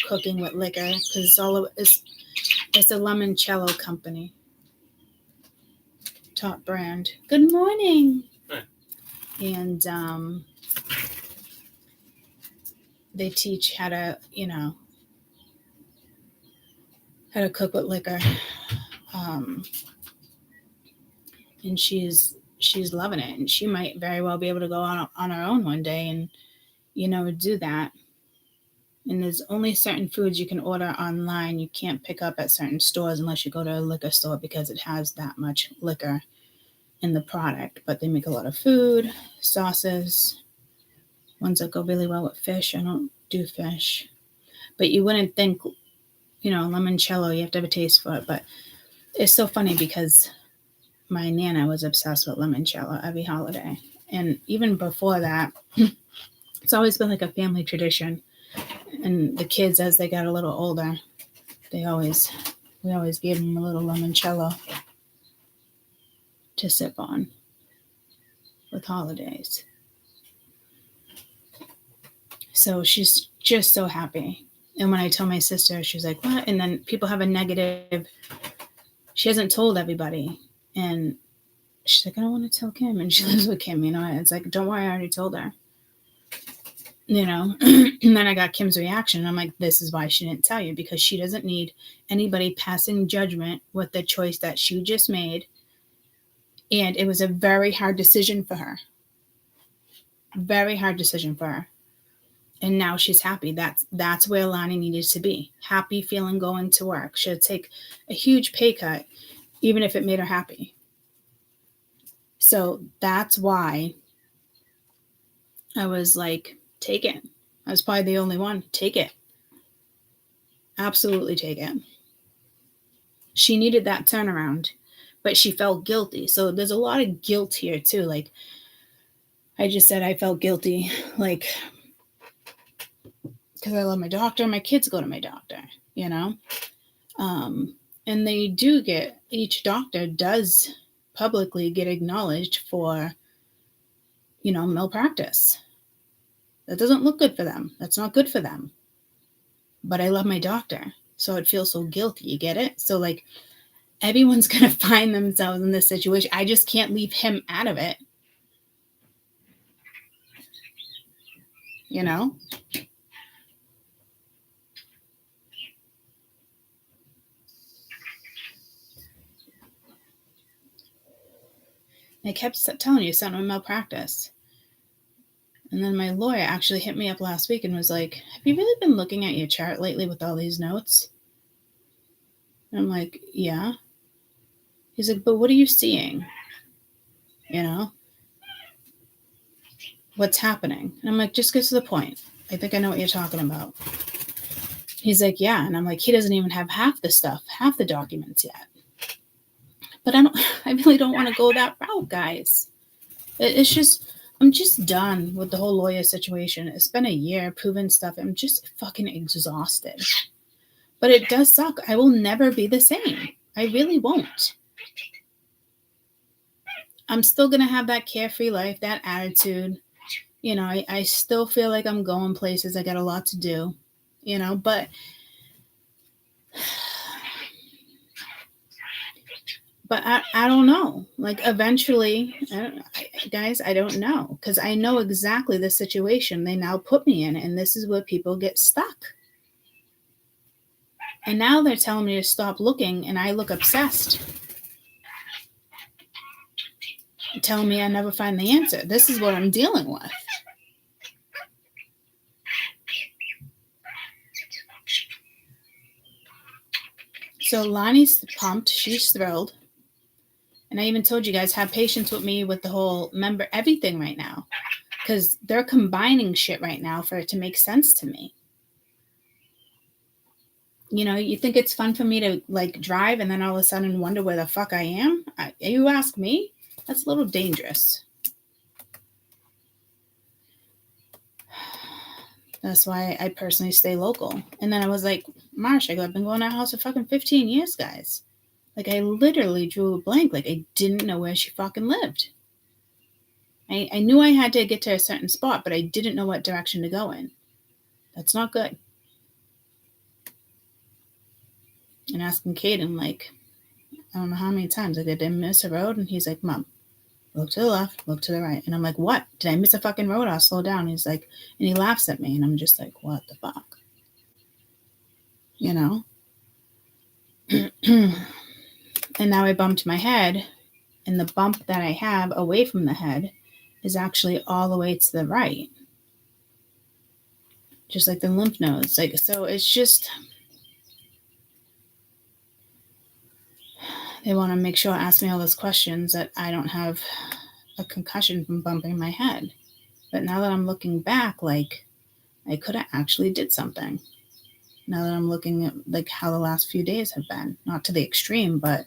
cooking with liquor because it's a limoncello company. Top brand. Good morning. Hi. And they teach how to, you know, how to cook with liquor. And she's loving it, and she might very well be able to go on her own one day and, you know, do that. And there's only certain foods you can order online. You can't pick up at certain stores unless you go to a liquor store because it has that much liquor in the product. But they make a lot of food, sauces, ones that go really well with fish. I don't do fish. But you wouldn't think, you know, limoncello, you have to have a taste for it. But it's so funny because my Nana was obsessed with limoncello every holiday. And even before that, it's always been like a family tradition. And the kids, as they got a little older, we always gave them a little limoncello to sip on with holidays. So she's just so happy. And when I told my sister, she was like, what? And then people have a negative, she hasn't told everybody. And she's like, I don't want to tell Kim. And she lives with Kim, you know. It's like, don't worry, I already told her. You know, and then I got Kim's reaction. And I'm like, this is why she didn't tell you, because she doesn't need anybody passing judgment with the choice that she just made. And it was a very hard decision for her. Very hard decision for her. And now she's happy. That's where Lonnie needed to be. Happy, feeling going to work. She'd take a huge pay cut, even if it made her happy. So that's why I was like, take it. I was probably the only one. Take it. Absolutely take it. She needed that turnaround, but she felt guilty. So there's a lot of guilt here too. Like I just said, I felt guilty, like, because I love my doctor. My kids go to my doctor, you know? And they do get, each doctor does publicly get acknowledged for, you know, malpractice. That doesn't look good for them. That's not good for them. But I love my doctor, so it feels so guilty. You get it? So like everyone's going to find themselves in this situation. I just can't leave him out of it. You know? I kept telling you something with malpractice. And then my lawyer actually hit me up last week and was like, have you really been looking at your chart lately with all these notes? And I'm like, yeah. He's like, but what are you seeing? You know? What's happening? And I'm like, just get to the point. I think I know what you're talking about. He's like, yeah. And I'm like, he doesn't even have half the stuff, half the documents yet. But I really don't want to go that route, guys. It's just, I'm just done with the whole lawyer situation. It's been a year proving stuff. I'm just fucking exhausted. But it does suck. I will never be the same. I really won't. I'm still going to have that carefree life, that attitude. You know, I still feel like I'm going places. I got a lot to do, you know, but I don't know. Like eventually, guys, I don't know, because I know exactly the situation they now put me in, and this is where people get stuck. And now they're telling me to stop looking, and I look obsessed. Telling me I never find the answer. This is what I'm dealing with. So Lonnie's pumped. She's thrilled. And I even told you guys, have patience with me with the whole member everything right now. Because they're combining shit right now for it to make sense to me. You know, you think it's fun for me to like drive and then all of a sudden wonder where the fuck I am? You ask me? That's a little dangerous. That's why I personally stay local. And then I was like, Marsh, I've been going to that house for fucking 15 years, guys. Like, I literally drew a blank. Like, I didn't know where she fucking lived. I knew I had to get to a certain spot, but I didn't know what direction to go in. That's not good. And asking Caden, like, I don't know how many times I did I miss a road? And he's like, Mom, look to the left, look to the right. And I'm like, what? Did I miss a fucking road? I'll slow down. He's like, and he laughs at me. And I'm just like, what the fuck? You know? And now I bumped my head. And the bump that I have away from the head is actually all the way to the right. Just like the lymph nodes. Like, so it's just, they want to make sure ask me all those questions that I don't have a concussion from bumping my head. But now that I'm looking back, like, I could have actually did something. Now that I'm looking at like how the last few days have been, not to the extreme, but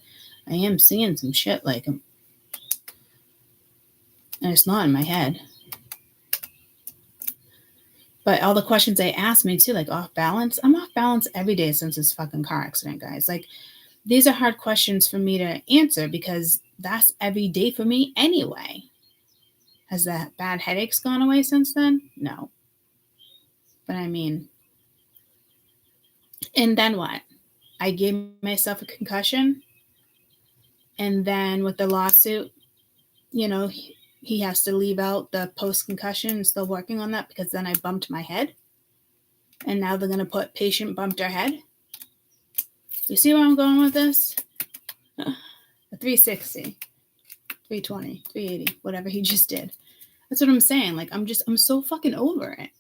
I am seeing some shit like, and it's not in my head. But all the questions they asked me too, like off balance, I'm off balance every day since this fucking car accident, guys. Like, these are hard questions for me to answer because that's every day for me anyway. Has the bad headaches gone away since then? No. But I mean, and then what? I gave myself a concussion. And then with the lawsuit, you know, he has to leave out the post-concussion and still working on that because then I bumped my head. And now they're going to put patient bumped her head. You see where I'm going with this? A 360, 320, 380, whatever he just did. That's what I'm saying. Like, I'm so fucking over it.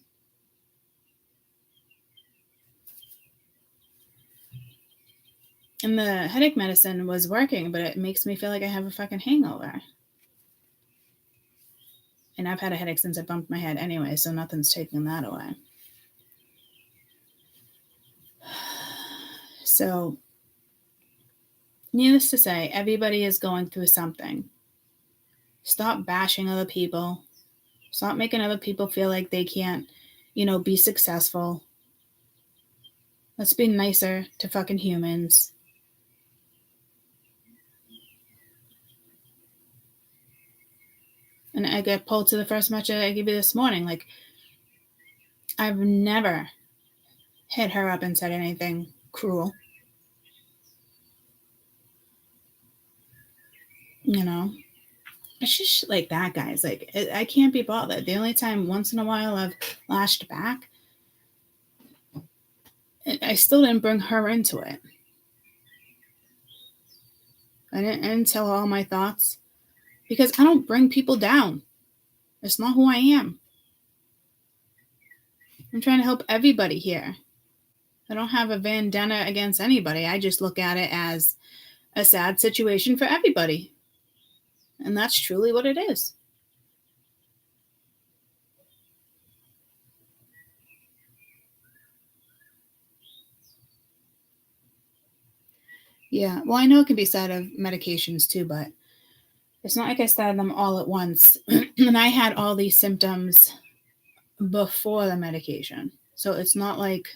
And the headache medicine was working, but it makes me feel like I have a fucking hangover. And I've had a headache since I bumped my head anyway, so nothing's taking that away. So, needless to say, everybody is going through something. Stop bashing other people. Stop making other people feel like they can't, be successful. Let's be nicer to fucking humans. And I get pulled to the first match I gave you this morning. Like, I've never hit her up and said anything cruel. It's just shit like that, guys. Like, I can't be bothered. The only time once in a while I've lashed back, I still didn't bring her into it. I didn't tell her all my thoughts because I don't bring people down. It's not who I am. I'm trying to help everybody here. I don't have a vendetta against anybody. I just look at it as a sad situation for everybody. And that's truly what it is. Yeah, well, I know it can be side of medications too, but it's not like I started them all at once. And I had all these symptoms before the medication. So it's not like,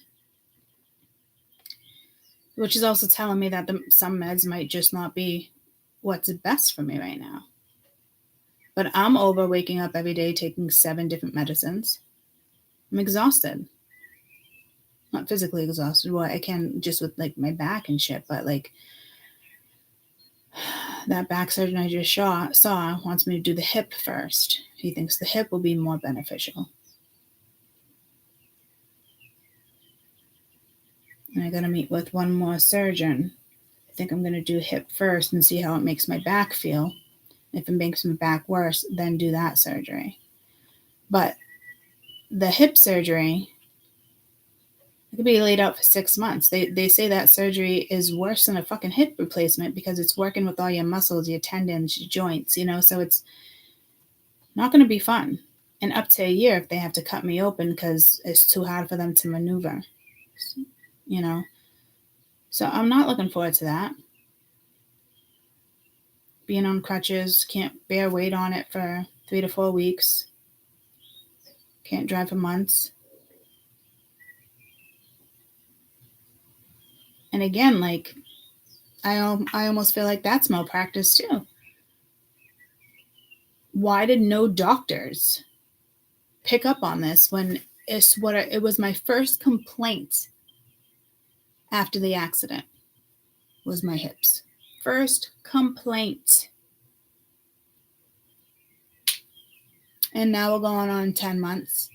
which is also telling me that some meds might just not be what's best for me right now. But I'm over waking up every day taking 7 different medicines. I'm exhausted. Not physically exhausted. Well, I can just with like my back and shit, but like that back surgeon I just saw wants me to do the hip first. He thinks the hip will be more beneficial. And I got to meet with one more surgeon. I think I'm going to do hip first and see how it makes my back feel. If it makes my back worse, then do that surgery. But the hip surgery, it could be laid out for 6 months. They say that surgery is worse than a fucking hip replacement because it's working with all your muscles, your tendons, your joints, so it's not going to be fun. And up to a year if they have to cut me open because it's too hard for them to maneuver, So I'm not looking forward to that. Being on crutches, can't bear weight on it for 3 to 4 weeks. Can't drive for months. And again, like, I almost feel like that's malpractice too. Why did no doctors pick up on this when it was my first complaint after the accident was my hips. First complaint. And now we're going on 10 months.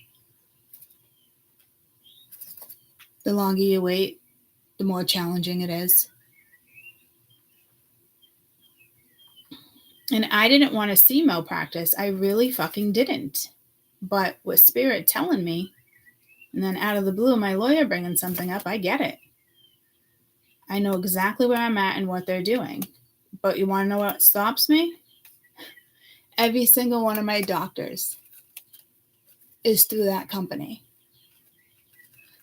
The longer you wait, the more challenging it is. And I didn't want to see malpractice. I really fucking didn't. But with Spirit telling me, and then out of the blue, my lawyer bringing something up, I get it. I know exactly where I'm at and what they're doing. But you want to know what stops me? Every single one of my doctors is through that company.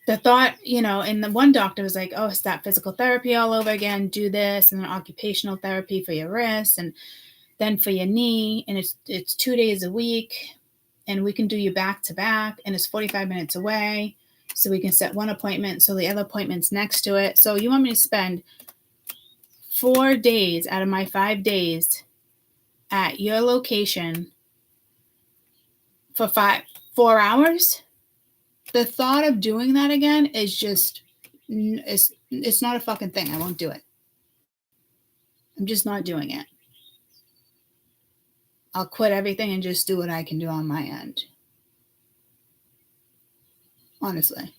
The thought, and the one doctor was like, oh, it's that physical therapy all over again, do this, and then occupational therapy for your wrist, and then for your knee, and it's 2 days a week, and we can do you back to back, and it's 45 minutes away, so we can set one appointment, so the other appointment's next to it. So you want me to spend 4 days out of my 5 days at your location for 4 hours? The thought of doing that again is just, it's not a fucking thing. I won't do it. I'm just not doing it. I'll quit everything and just do what I can do on my end. Honestly.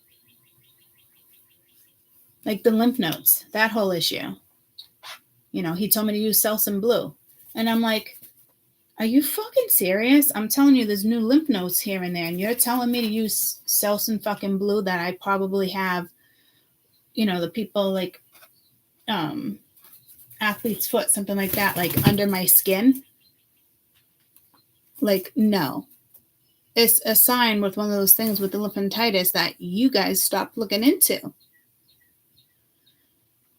Like the lymph nodes, that whole issue. He told me to use Selsun Blue. And I'm like, are you fucking serious? I'm telling you, there's new lymph nodes here and there, and you're telling me to use Selsun fucking Blue that I probably have, the people like athlete's foot, something like that, like under my skin? Like, no. It's a sign with one of those things with the lymphangitis that you guys stopped looking into.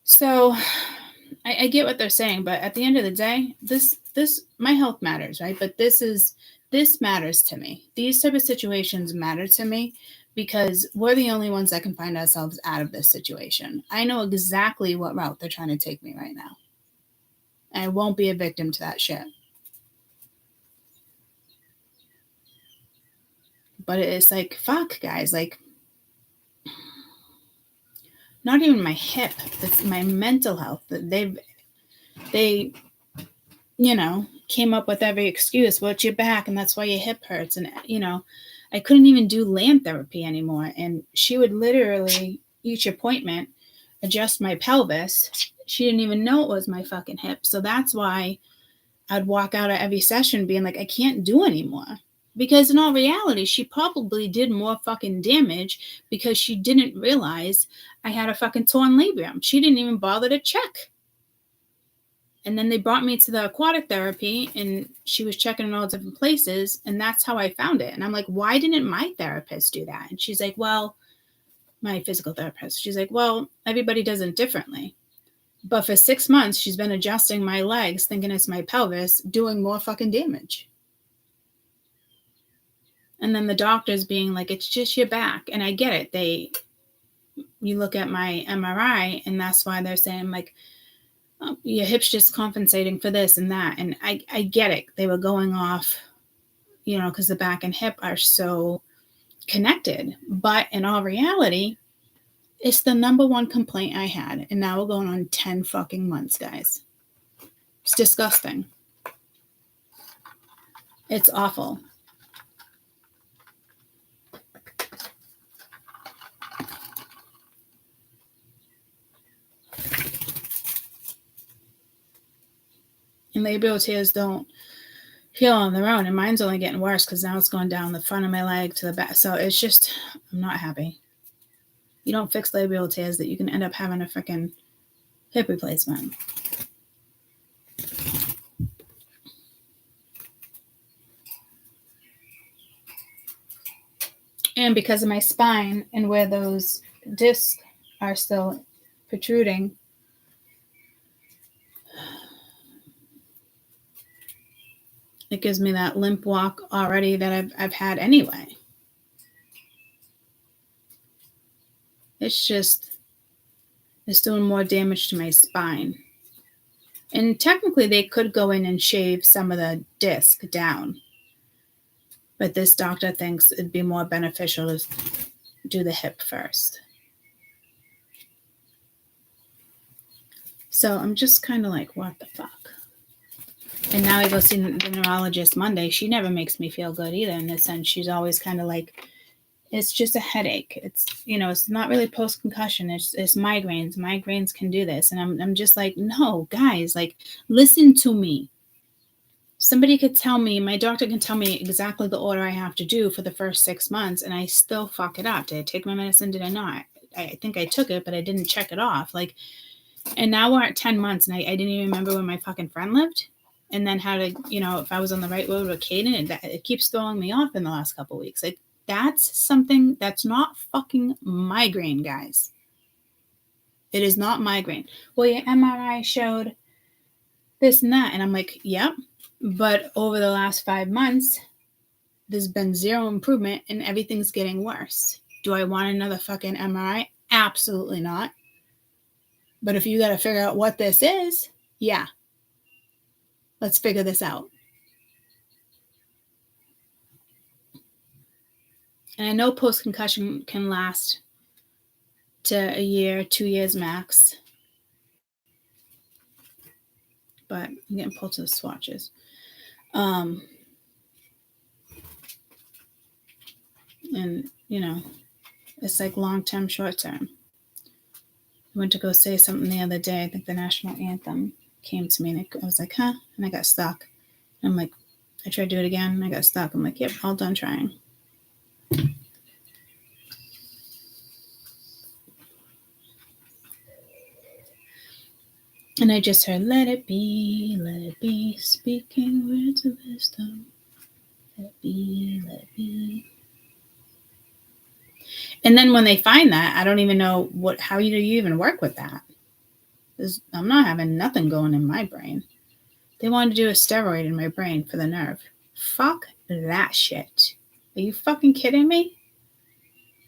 So I get what they're saying, but at the end of the day, this my health matters, right? But this matters to me. These type of situations matter to me because we're the only ones that can find ourselves out of this situation. I know exactly what route they're trying to take me right now. And I won't be a victim to that shit. But it's like, fuck, guys, like, not even my hip, it's my mental health. They came up with every excuse. Well, it's your back, and that's why your hip hurts. And, I couldn't even do land therapy anymore. And she would literally, each appointment, adjust my pelvis. She didn't even know it was my fucking hip. So that's why I'd walk out of every session being like, I can't do anymore. Because in all reality, she probably did more fucking damage because she didn't realize I had a fucking torn labrum. She didn't even bother to check. And then they brought me to the aquatic therapy, and she was checking in all different places, and that's how I found it. And I'm like, why didn't my therapist do that? And she's like, well, my physical therapist, she's like, well, everybody does it differently. But for 6 months, she's been adjusting my legs, thinking it's my pelvis, doing more fucking damage. And then the doctors being like, it's just your back. And I get it. You look at my MRI, and that's why they're saying, like, oh, your hip's just compensating for this and that. And I get it. They were going off, because the back and hip are so connected. But in all reality, it's the number one complaint I had. And now we're going on 10 fucking months, guys. It's disgusting. It's awful. And labial tears don't heal on their own. And mine's only getting worse because now it's going down the front of my leg to the back. So it's just, I'm not happy. You don't fix labial tears that you can end up having a freaking hip replacement. And because of my spine and where those discs are still protruding, it gives me that limp walk already that I've had anyway. It's doing more damage to my spine. And technically they could go in and shave some of the disc down. But this doctor thinks it'd be more beneficial to do the hip first. So I'm just kind of like, what the fuck? And now I go see the neurologist Monday. She never makes me feel good either in this sense. She's always kind of like, it's just a headache. It's, it's not really post-concussion. It's migraines. Migraines can do this. And I'm just like, no, guys, like, listen to me. Somebody could tell me, my doctor can tell me exactly the order I have to do for the first 6 months, and I still fuck it up. Did I take my medicine? Did I not? I think I took it, but I didn't check it off. Like, and now we're at 10 months, and I didn't even remember where my fucking friend lived. And then how to, if I was on the right road with Caden, and it keeps throwing me off in the last couple of weeks. Like, that's something that's not fucking migraine, guys. It is not migraine. Well, your MRI showed this and that. And I'm like, yep. But over the last 5 months, there's been zero improvement and everything's getting worse. Do I want another fucking MRI? Absolutely not. But if you got to figure out what this is, yeah. Let's figure this out. And I know post-concussion can last to a year, 2 years max. But I'm getting pulled to the swatches. And, it's like long-term, short-term. I went to go say something the other day. I think the national anthem came to me. And I was like, huh? And I got stuck. And I'm like, I tried to do it again. And I got stuck. I'm like, yep, all done trying. And I just heard, let it be, speaking words of wisdom. Let it be. And then when they find that, I don't even know how do you even work with that? I'm not having nothing going in my brain. They wanted to do a steroid in my brain for the nerve. Fuck that shit. Are you fucking kidding me?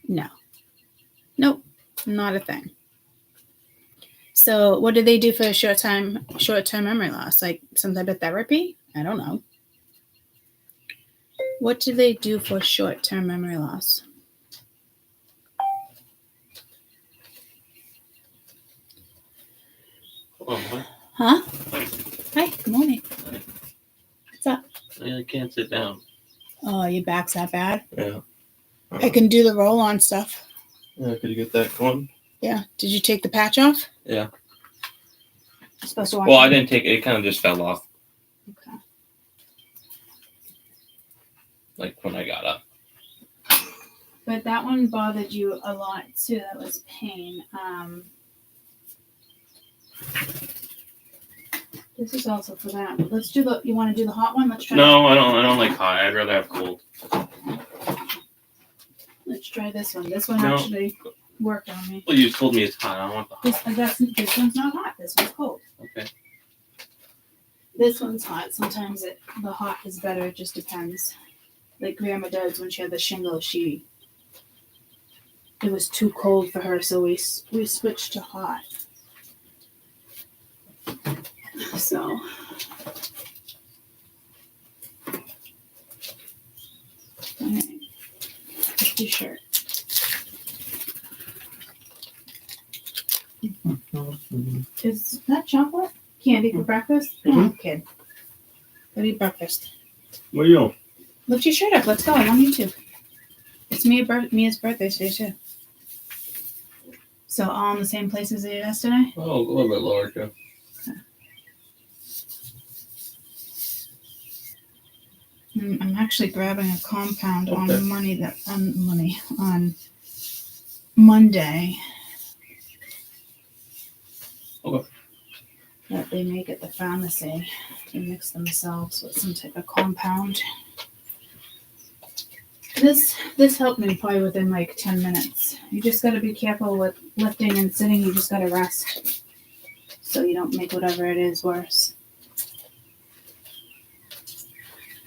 No. Nope. Not a thing. So what do they do for short-term memory loss? Like some type of therapy? I don't know. What do they do for short-term memory loss? Huh? Hi, good morning. What's up? I can't sit down. Oh, your back's that bad? Yeah. I can do the roll-on stuff. Yeah, could you get that going? Yeah. Did you take the patch off? Yeah. You're supposed to watch I didn't take it. It kind of just fell off. Okay. Like when I got up. But that one bothered you a lot too. That was pain. This is also for that. Let's do you want to do the hot one? Let's try. No, I don't like hot. I'd rather have cold. Let's try this one. This one actually worked on me. Well, you told me it's hot. I don't want the hot. This one's not hot. This one's cold. Okay. This one's hot. Sometimes the hot is better. It just depends. Like Grandma does when she had the shingles. It was too cold for her, so we switched to hot. So. Alright. Lift your shirt. Is that chocolate? Candy for breakfast? Mm-hmm. Oh, kid. Go eat breakfast. What are you doing? Lift your shirt up. Let's go. I'm on YouTube. It's Mia's birthday today, too. So all in the same place as yesterday? Oh, a little bit lower, too. I'm actually grabbing a compound on Monday. Okay. That they make at the pharmacy. They mix themselves with some type of compound. This helped me probably within like 10 minutes. You just got to be careful with lifting and sitting. You just got to rest so you don't make whatever it is worse.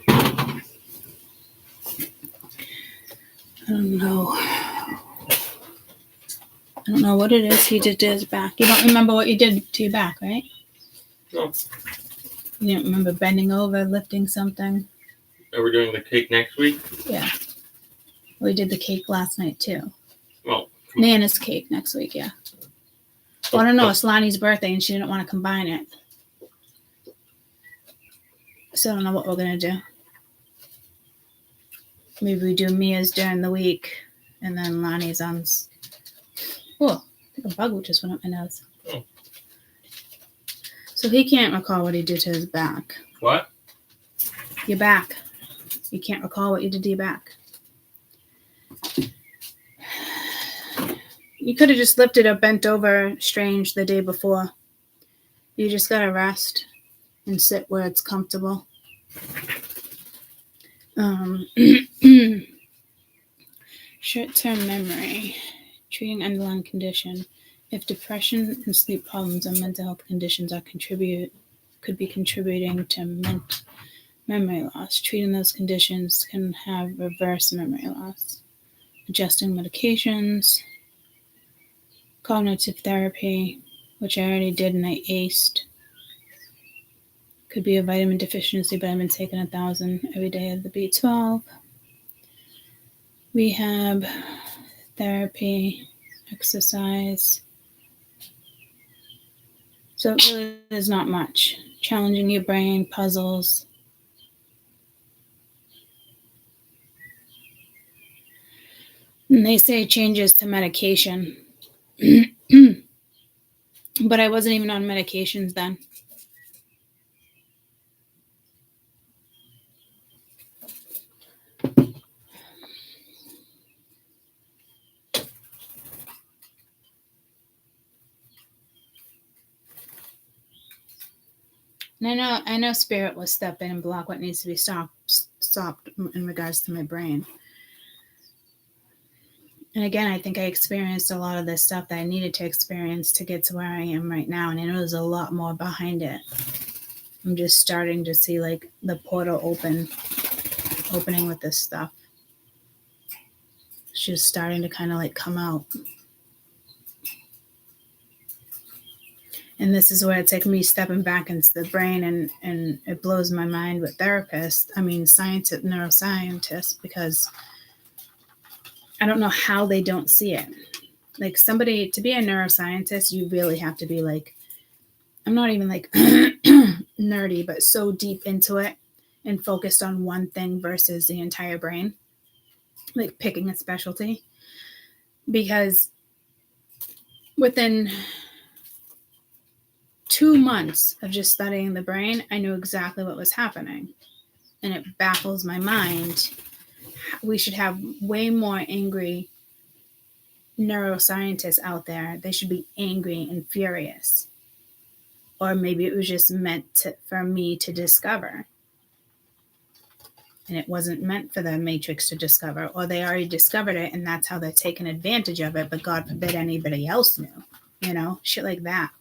I don't know. I don't know what it is he did to his back. You don't remember what you did to your back, right? No. You don't remember bending over, lifting something? Are we doing the cake next week? Yeah. We did the cake last night too. Well, Nana's cake next week, yeah. Well, I don't know. It's Lonnie's birthday and she didn't want to combine it. So I don't know what we're going to do. Maybe we do Mia's during the week and then Lonnie's on. Oh, I think a bug just went up my nose. Oh. So he can't recall what he did to his back. What? Your back. You can't recall what you did to your back. You could have just lifted or bent over strange the day before. You just got to rest and sit where it's comfortable. Short-term memory. Treating underlying condition. If depression and sleep problems or mental health conditions could be contributing to memory loss. Treating those conditions can have reverse memory loss. Adjusting medications. Cognitive therapy, which I already did and I aced. Could be a vitamin deficiency, but I've been taking 1,000 every day of the B12. Rehab, therapy, exercise. So it really is not much. Challenging your brain, puzzles. And they say changes to medication. But I wasn't even on medications then. And I know Spirit will step in and block what needs to be stopped in regards to my brain. And again, I think I experienced a lot of this stuff that I needed to experience to get to where I am right now. And I know there's a lot more behind it. I'm just starting to see like the portal opening with this stuff. It's just starting to kind of like come out. And this is where it's like me stepping back into the brain and it blows my mind with neuroscientists, because I don't know how they don't see it. Like somebody, to be a neuroscientist, you really have to be like, I'm not even like nerdy, but so deep into it and focused on one thing versus the entire brain, like picking a specialty. Because within 2 months of just studying the brain, I knew exactly what was happening. And it baffles my mind. We should have way more angry neuroscientists out there. They should be angry and furious. Or maybe it was just meant for me to discover. And it wasn't meant for the Matrix to discover. Or they already discovered it and that's how they're taking advantage of it. But God forbid anybody else knew. You know, shit like that.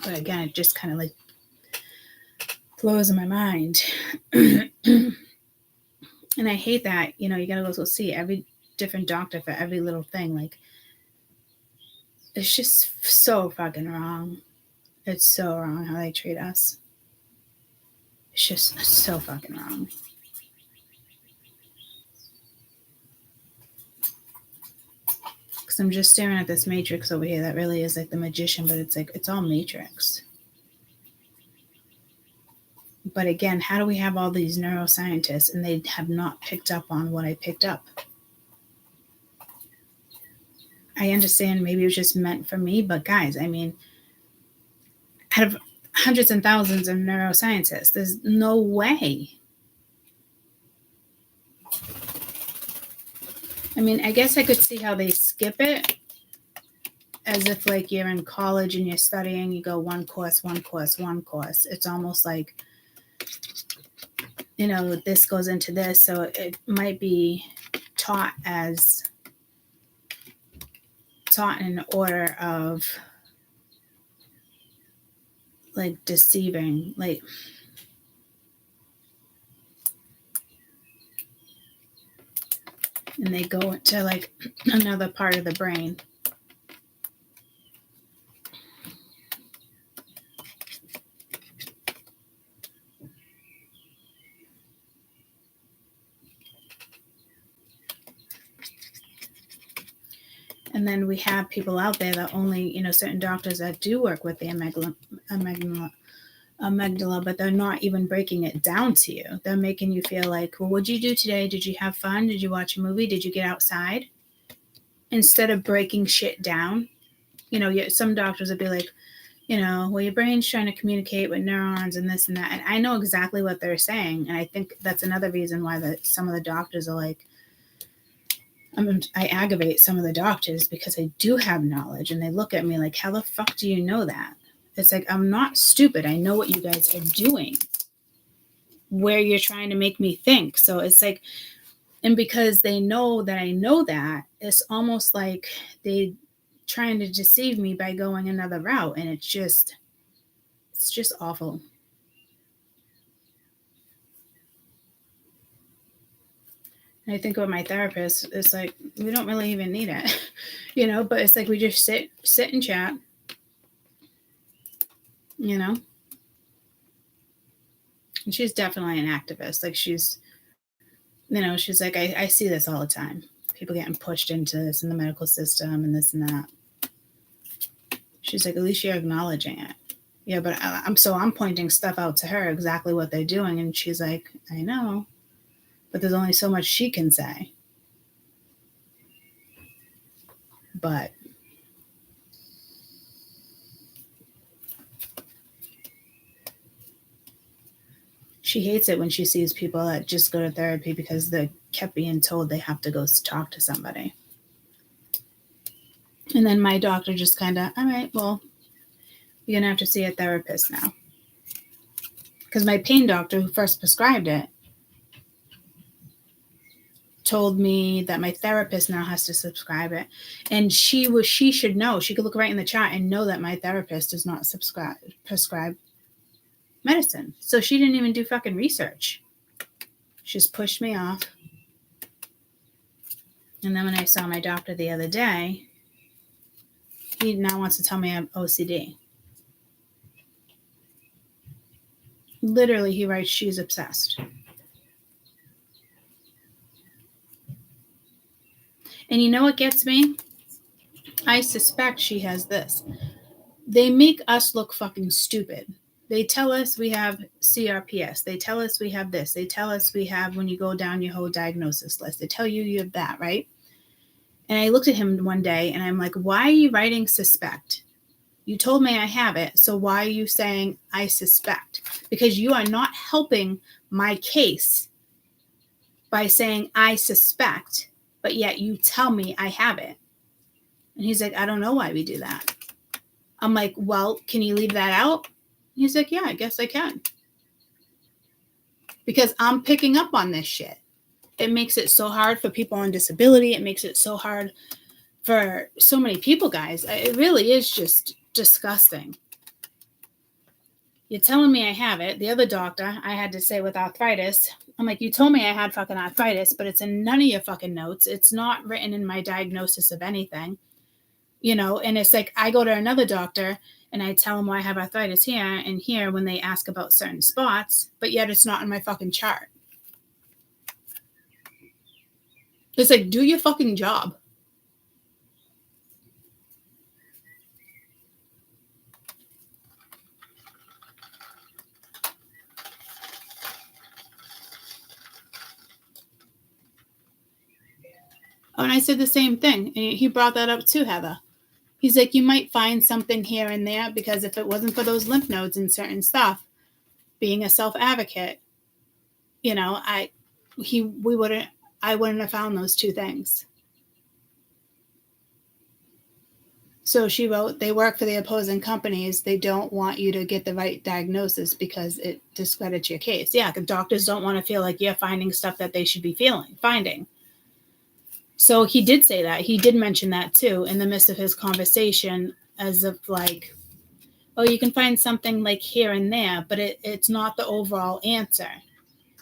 But again, it just kind of like blows in my mind. And I hate that, you got to go see every different doctor for every little thing. Like, it's just so fucking wrong. It's so wrong how they treat us. It's just so fucking wrong. Because I'm just staring at this matrix over here that really is like the magician, but it's like, it's all matrix. But again, how do we have all these neuroscientists and they have not picked up on what I picked up? I understand maybe it was just meant for me, but guys, I mean, out of hundreds and thousands of neuroscientists, there's no way. I mean, I guess I could see how they skip it, as if like you're in college and you're studying, you go one course. It's almost like, this goes into this, so it might be taught in order of like deceiving, like and they go to like another part of the brain. And then we have people out there that only, certain doctors that do work with the amygdala, but they're not even breaking it down to you. They're making you feel like, well, what'd you do today? Did you have fun? Did you watch a movie? Did you get outside? Instead of breaking shit down. Some doctors would be like, well, your brain's trying to communicate with neurons and this and that. And I know exactly what they're saying. And I think that's another reason why some of the doctors are like, I aggravate some of the doctors because I do have knowledge, and they look at me like, how the fuck do you know that? It's like, I'm not stupid. I know what you guys are doing, where you're trying to make me think. So it's like, and because they know that I know that, it's almost like they trying to deceive me by going another route. And it's just awful. And I think with my therapist, it's like, we don't really even need it, but it's like, we just sit and chat, and she's definitely an activist. Like she's like, I see this all the time. People getting pushed into this in the medical system and this and that. She's like, at least you're acknowledging it. Yeah, but I'm pointing stuff out to her, exactly what they're doing. And she's like, I know, but there's only so much she can say. But she hates it when she sees people that just go to therapy because they kept being told they have to go talk to somebody. And then my doctor just kind of, all right, well, you're going to have to see a therapist now. Because my pain doctor who first prescribed it told me that my therapist now has to subscribe it. And she should know. She could look right in the chart and know that my therapist does not prescribe medicine. So she didn't even do fucking research. She just pushed me off. And then when I saw my doctor the other day, he now wants to tell me I have OCD. Literally, he writes, she's obsessed. And you know what gets me? I suspect she has this. They make us look fucking stupid. They tell us we have CRPS. They tell us we have this. They tell us we have, when you go down your whole diagnosis list, they tell you have that, right? And I looked at him one day and I'm like, why are you writing suspect? You told me I have it. So why are you saying I suspect? Because you are not helping my case by saying I suspect, but yet you tell me I have it. And he's like, I don't know why we do that. I'm like, well, can you leave that out? He's like, yeah, I guess I can. Because I'm picking up on this shit. It makes it so hard for people on disability. It makes it so hard for so many people, guys. It really is just disgusting. You're telling me I have it. The other doctor, I had to say with arthritis, I'm like, you told me I had fucking arthritis, but it's in none of your fucking notes. It's not written in my diagnosis of anything. And it's like, I go to another doctor and I tell them why I have arthritis here and here when they ask about certain spots, but yet it's not in my fucking chart. It's like, do your fucking job. And I said the same thing. And he brought that up too, Heather. He's like, you might find something here and there because if it wasn't for those lymph nodes and certain stuff, being a self-advocate, you know, I wouldn't have found those two things. So she wrote, they work for the opposing companies. They don't want you to get the right diagnosis because it discredits your case. Yeah, the doctors don't want to feel like you're finding stuff that they should be finding. So he did say that. He did mention that too in the midst of his conversation, as of like, oh, you can find something like here and there, but it's not the overall answer.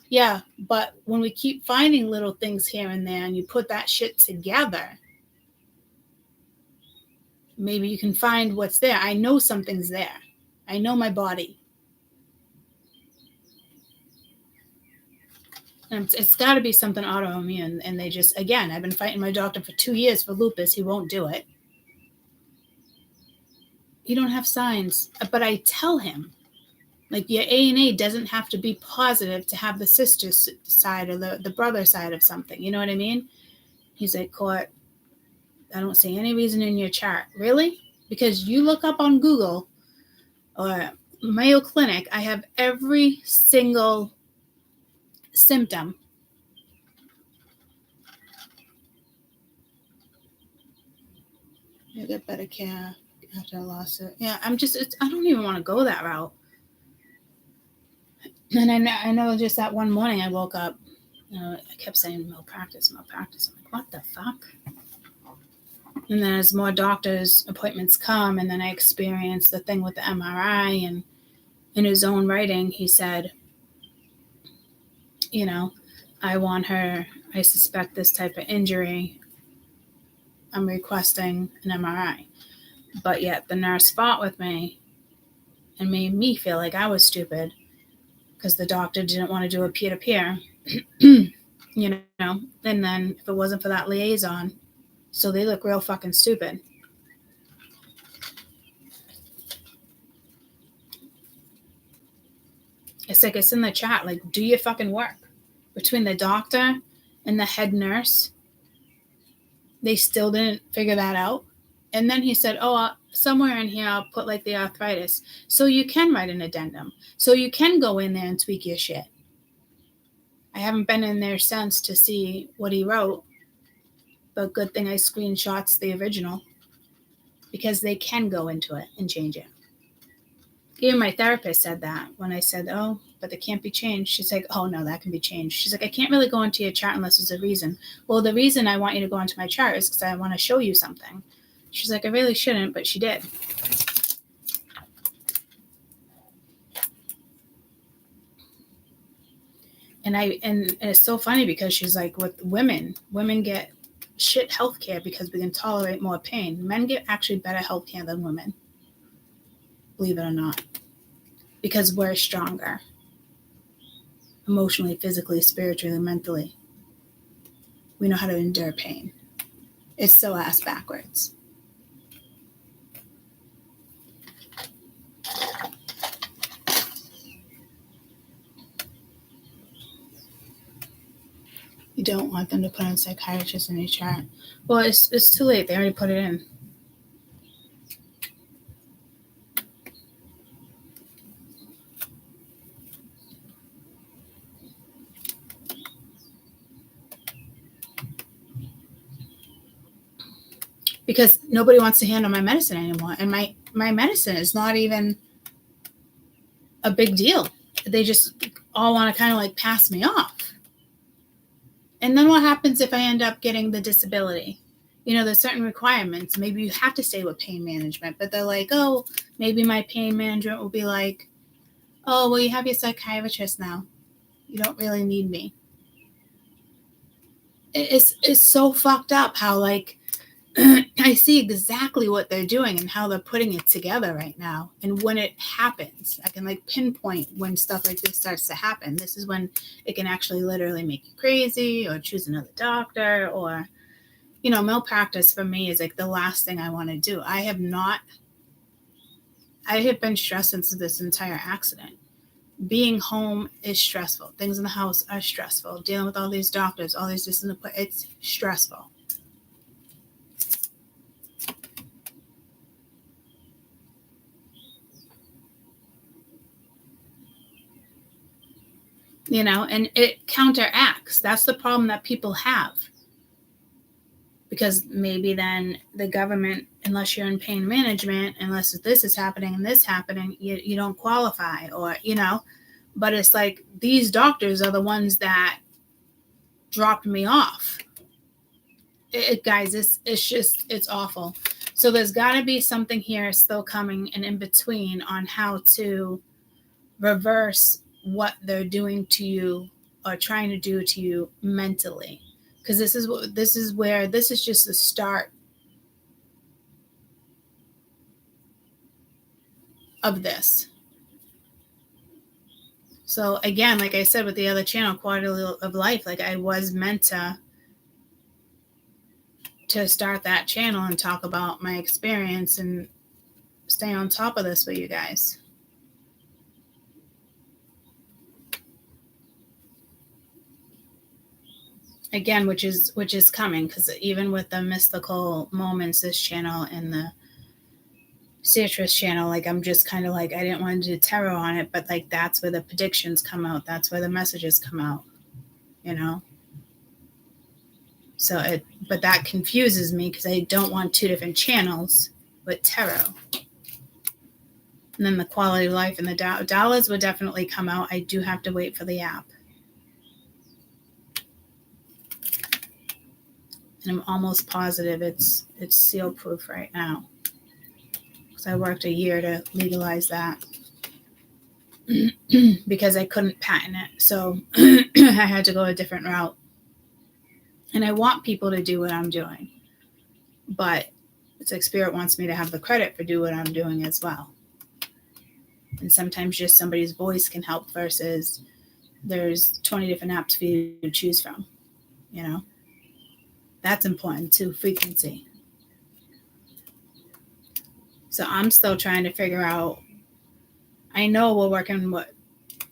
Yeah, but when we keep finding little things here and there and you put that shit together, maybe you can find what's there. I know something's there. I know my body. And it's got to be something autoimmune. And they just, again, I've been fighting my doctor for 2 years for lupus. He won't do it. You don't have signs. But I tell him, like, your A&A doesn't have to be positive to have the sister side or the brother side of something. You know what I mean? He's like, Court, I don't see any reason in your chart. Really? Because you look up on Google or Mayo Clinic, I have every single symptom. You get better care after a lawsuit. Yeah, I don't even want to go that route. And I know just that one morning I woke up, I kept saying malpractice. I'm like, what the fuck? And then as more doctors' appointments come, and then I experienced the thing with the MRI, and in his own writing, he said, I suspect this type of injury. I'm requesting an MRI. But yet the nurse fought with me and made me feel like I was stupid because the doctor didn't want to do a peer-to-peer, and then if it wasn't for that liaison, so they look real fucking stupid. It's like, it's in the chat, like, do your fucking work. Between the doctor and the head nurse, they still didn't figure that out. And then he said, somewhere in here, I'll put like the arthritis. So you can write an addendum. So you can go in there and tweak your shit. I haven't been in there since to see what he wrote. But good thing I screenshots the original. Because they can go into it and change it. Even my therapist said that when I said, but it can't be changed. She's like, oh, no, that can be changed. She's like, I can't really go into your chart unless there's a reason. Well, the reason I want you to go into my chart is because I want to show you something. She's like, I really shouldn't, but she did. And it's so funny because she's like, with women get shit healthcare because we can tolerate more pain. Men get actually better healthcare than women. Believe it or not. Because we're stronger. Emotionally, physically, spiritually, mentally. We know how to endure pain. It's so ass backwards. You don't want them to put in psychiatrist in your chart. Well, it's too late. They already put it in. Because nobody wants to handle my medicine anymore. And my medicine is not even a big deal. They just all want to kind of like pass me off. And then what happens if I end up getting the disability? There's certain requirements. Maybe you have to stay with pain management. But they're like, maybe my pain management will be like, well, you have your psychiatrist now. You don't really need me. It's so fucked up how, like, I see exactly what they're doing and how they're putting it together right now. And when it happens, I can like pinpoint when stuff like this starts to happen. This is when it can actually literally make you crazy or choose another doctor or, malpractice for me is like the last thing I want to do. I have been stressed since this entire accident. Being home is stressful. Things in the house are stressful. Dealing with all these doctors, all these it's stressful. and it counteracts. That's the problem that people have. Because maybe then the government, unless you're in pain management, unless this is happening and this happening, you don't qualify, or, but it's like these doctors are the ones that dropped me off. Guys, it's awful. So there's got to be something here still coming and in between on how to reverse what they're doing to you or trying to do to you mentally. Because this is just the start of this. So again, like I said with the other channel, Quality of Life, like I was meant to start that channel and talk about my experience and stay on top of this with you guys. Again, which is coming, because even with the mystical moments, this channel and the citrus channel, like I'm just kind of like, I didn't want to do tarot on it, but like that's where the predictions come out. That's where the messages come out, So but that confuses me because I don't want two different channels with tarot. And then the Quality of Life and the dollars would definitely come out. I do have to wait for the app. And I'm almost positive it's seal proof right now. Because I worked a year to legalize that. Because I couldn't patent it. So I had to go a different route. And I want people to do what I'm doing. But it's like Spirit wants me to have the credit for do what I'm doing as well. And sometimes just somebody's voice can help versus there's 20 different apps for you to choose from. That's important too, frequency. So I'm still trying to figure out, I know we're working with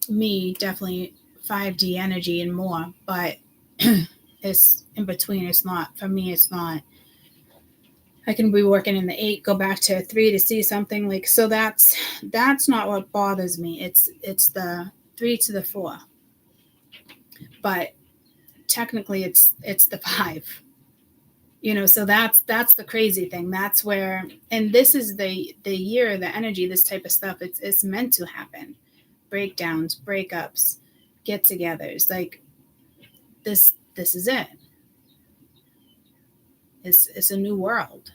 me, definitely 5D energy and more, but it's in between. It's not, for me, it's not. I can be working in the 8, go back to 3 to see something like, so that's not what bothers me. It's the 3 to the 4. But technically it's the 5. So that's the crazy thing. That's where, and this is the year, the energy, this type of stuff, it's meant to happen. Breakdowns, breakups, get-togethers, like this is it. It's a new world.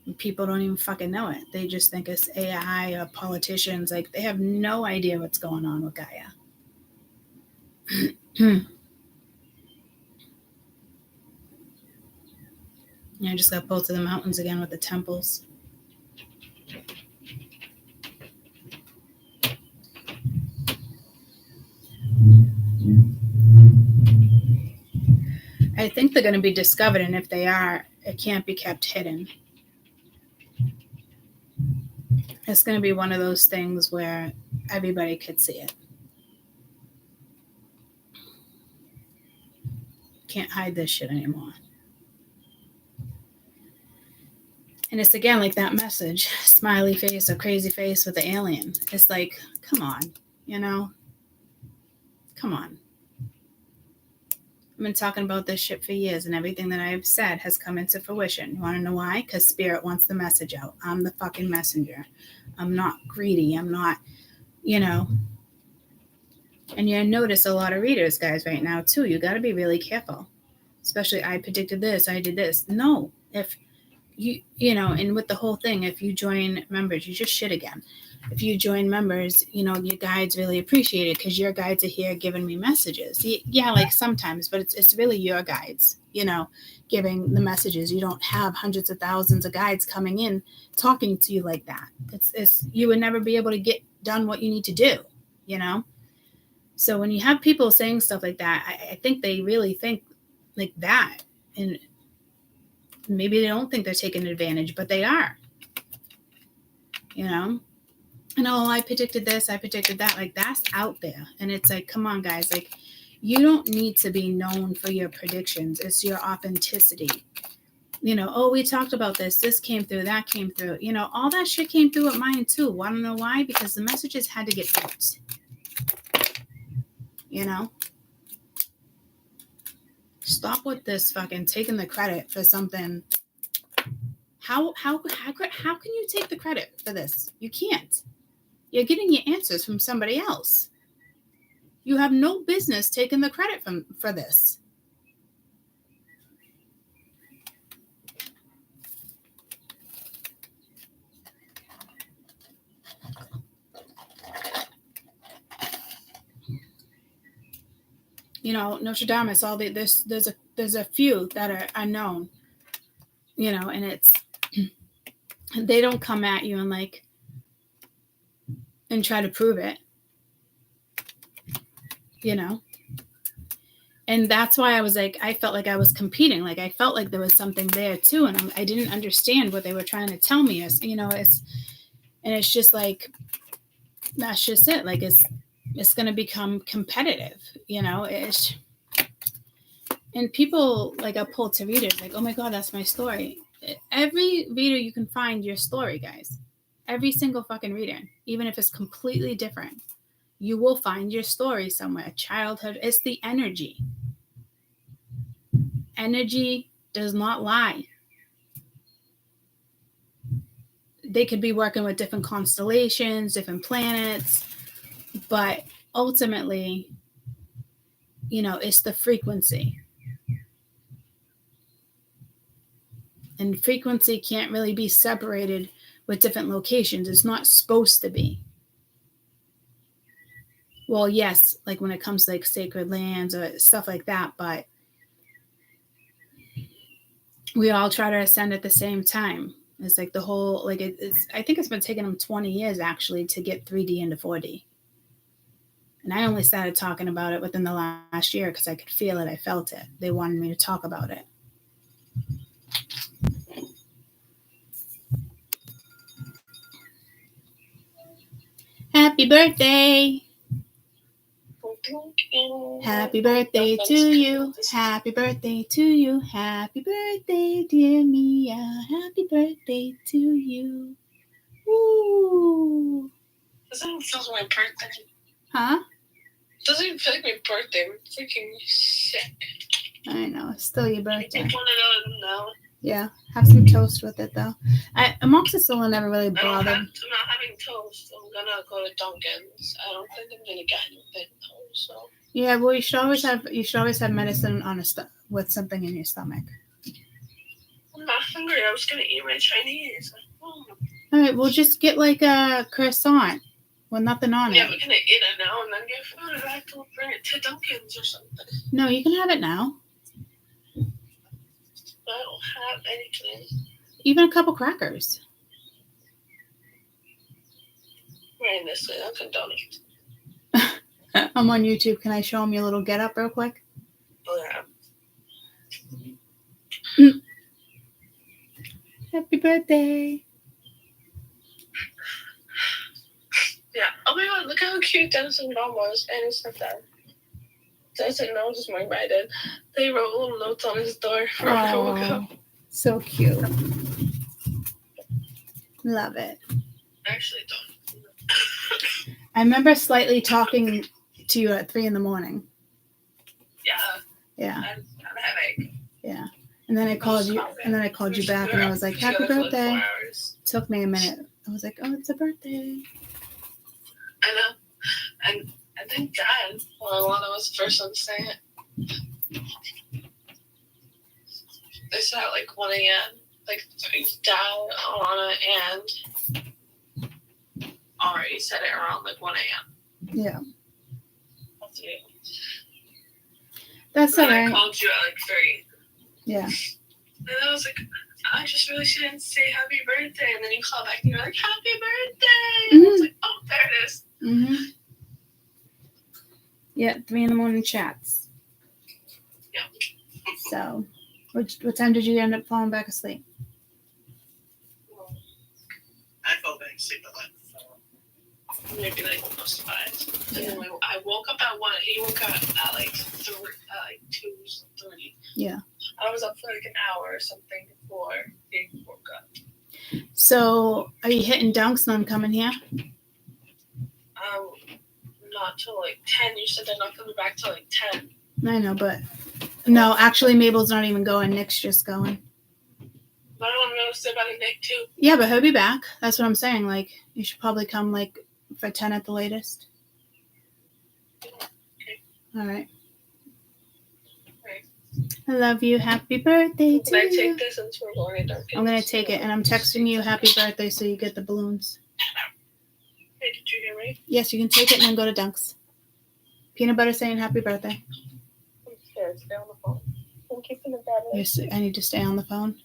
And people don't even fucking know it. They just think it's AI or politicians. Like they have no idea what's going on with Gaia. I just got both of the mountains again with the temples. I think they're going to be discovered, and if they are, it can't be kept hidden. It's going to be one of those things where everybody could see it. Can't hide this shit anymore. And it's again like that message, smiley face or crazy face with the alien. It's like, come on, come on. I've been talking about this shit for years, and everything that I've said has come into fruition. You want to know why? Because Spirit wants the message out. I'm the fucking messenger. I'm not greedy. I'm not, And you notice a lot of readers, guys, right now, too. You got to be really careful. Especially, I predicted this, I did this. No. If and with the whole thing, if you join members, you just shit again. If you join members, your guides really appreciate it because your guides are here giving me messages. Yeah, like sometimes, but it's really your guides, giving the messages. You don't have hundreds of thousands of guides coming in talking to you like that. It's you would never be able to get done what you need to do, So when you have people saying stuff like that, I think they really think like that. And maybe they don't think they're taking advantage, but they are, And I predicted this, I predicted that. Like that's out there. And it's like, come on, guys. Like you don't need to be known for your predictions. It's your authenticity. We talked about this. This came through, that came through. All that shit came through with mine too. Want to know why? Because the messages had to get out. you know? Stop with this fucking taking the credit for something. How can you take the credit for this? You can't. You're getting your answers from somebody else. You have no business taking the credit for this. You know, Notre Dame, it's all there's a few that are unknown, you know, and it's, they don't come at you and like, and try to prove it, you know? And that's why I was like, I felt like I was competing. Like, I felt like there was something there too. And I didn't understand what they were trying to tell me. You know, it's just like, that's just it. Like, it's going to become competitive, you know? And people, like, I'll pull to readers, like, oh my God, that's my story. Every reader you can find your story, guys. Every single fucking reader, even if it's completely different, you will find your story somewhere. Childhood, it's the energy. Energy does not lie. They could be working with different constellations, different planets, but ultimately, you know, it's the frequency. And frequency can't really be separated with different locations. It's not supposed to be. Well, yes, like when it comes to like sacred lands or stuff like that, but we all try to ascend at the same time. It's like the whole, like it's, I think it's been taking them 20 years actually to get 3D into 4D. And I only started talking about it within the last year because I could feel it. I felt it. They wanted me to talk about it. Happy birthday. Happy birthday to you. Happy birthday to you. Happy birthday, dear Mia. Happy birthday to you. Woo. Doesn't even feel like my birthday. Huh? Doesn't even feel like my birthday. I'm freaking sick. I know. It's still your birthday. I want to know now. Yeah. Have some toast with it, though. Amoxicillin never really bothered. I'm not having toast. I'm going to go to Dunkin's. I don't think I'm going to get anything, though, so. Yeah, well, you should always have medicine on with something in your stomach. I'm not hungry. I was going to eat my Chinese. All right, well, just get like a croissant with nothing on it. Yeah, we're going to eat it now and then get food and I have to bring it to Dunkin's or something. No, you can have it now. I don't have anything. Even a couple crackers. Right this way, Dunkin' Donuts. I'm on YouTube. Can I show them your little get up real quick? Oh, yeah. Happy birthday. Yeah. Oh my God, look how cute Dennis and Mom was and his stepdad. Dennis and Mom just went by then. They wrote little notes on his door for a while ago. So cute. Love it. I actually don't. I remember slightly talking to you at 3 a.m. Yeah. Yeah. I had a headache. Yeah. And then I called you. And then I called you back, and I was like, "Happy birthday!" Like Took me a minute. I was like, "Oh, it's a birthday." I know. And I think Dad, well, one of us first ones saying it. They said at like 1 a.m. Like Dad, Alana, and Ari said it around like 1 a.m. Yeah. Okay. That's all right. I called you at like 3. Yeah. And I was like, I just really shouldn't say happy birthday. And then you call back and you're like, happy birthday. And I was like, oh, there it is. Mm-hmm. Yeah, 3 a.m. chats. Yeah. So, what time did you end up falling back asleep? I fell back asleep at like 4. Maybe like almost 5. And then I woke up at 1. He woke up at like 2:30. Yeah. I was up for like an hour or something before he woke up. So, are you hitting dunks and I'm coming here? not till like 10. You said they're not coming back till like 10. I know, but no, actually, Mabel's not even going. Nick's just going. But I want to know if they're about Nick too. Yeah, but he'll be back. That's what I'm saying. Like, you should probably come like for 10 at the latest. Okay. All right. Right. I love you. Happy birthday Can I to you. take this since we're going to Dunkin'? I'm gonna take it, and I'm texting you happy birthday so you get the balloons. Hey, did you hear me? Yes, you can take it and then go to Dunk's. Peanut butter saying happy birthday. I'm scared. Stay on the phone. I'm keeping the battery. Yes, I need to stay on the phone.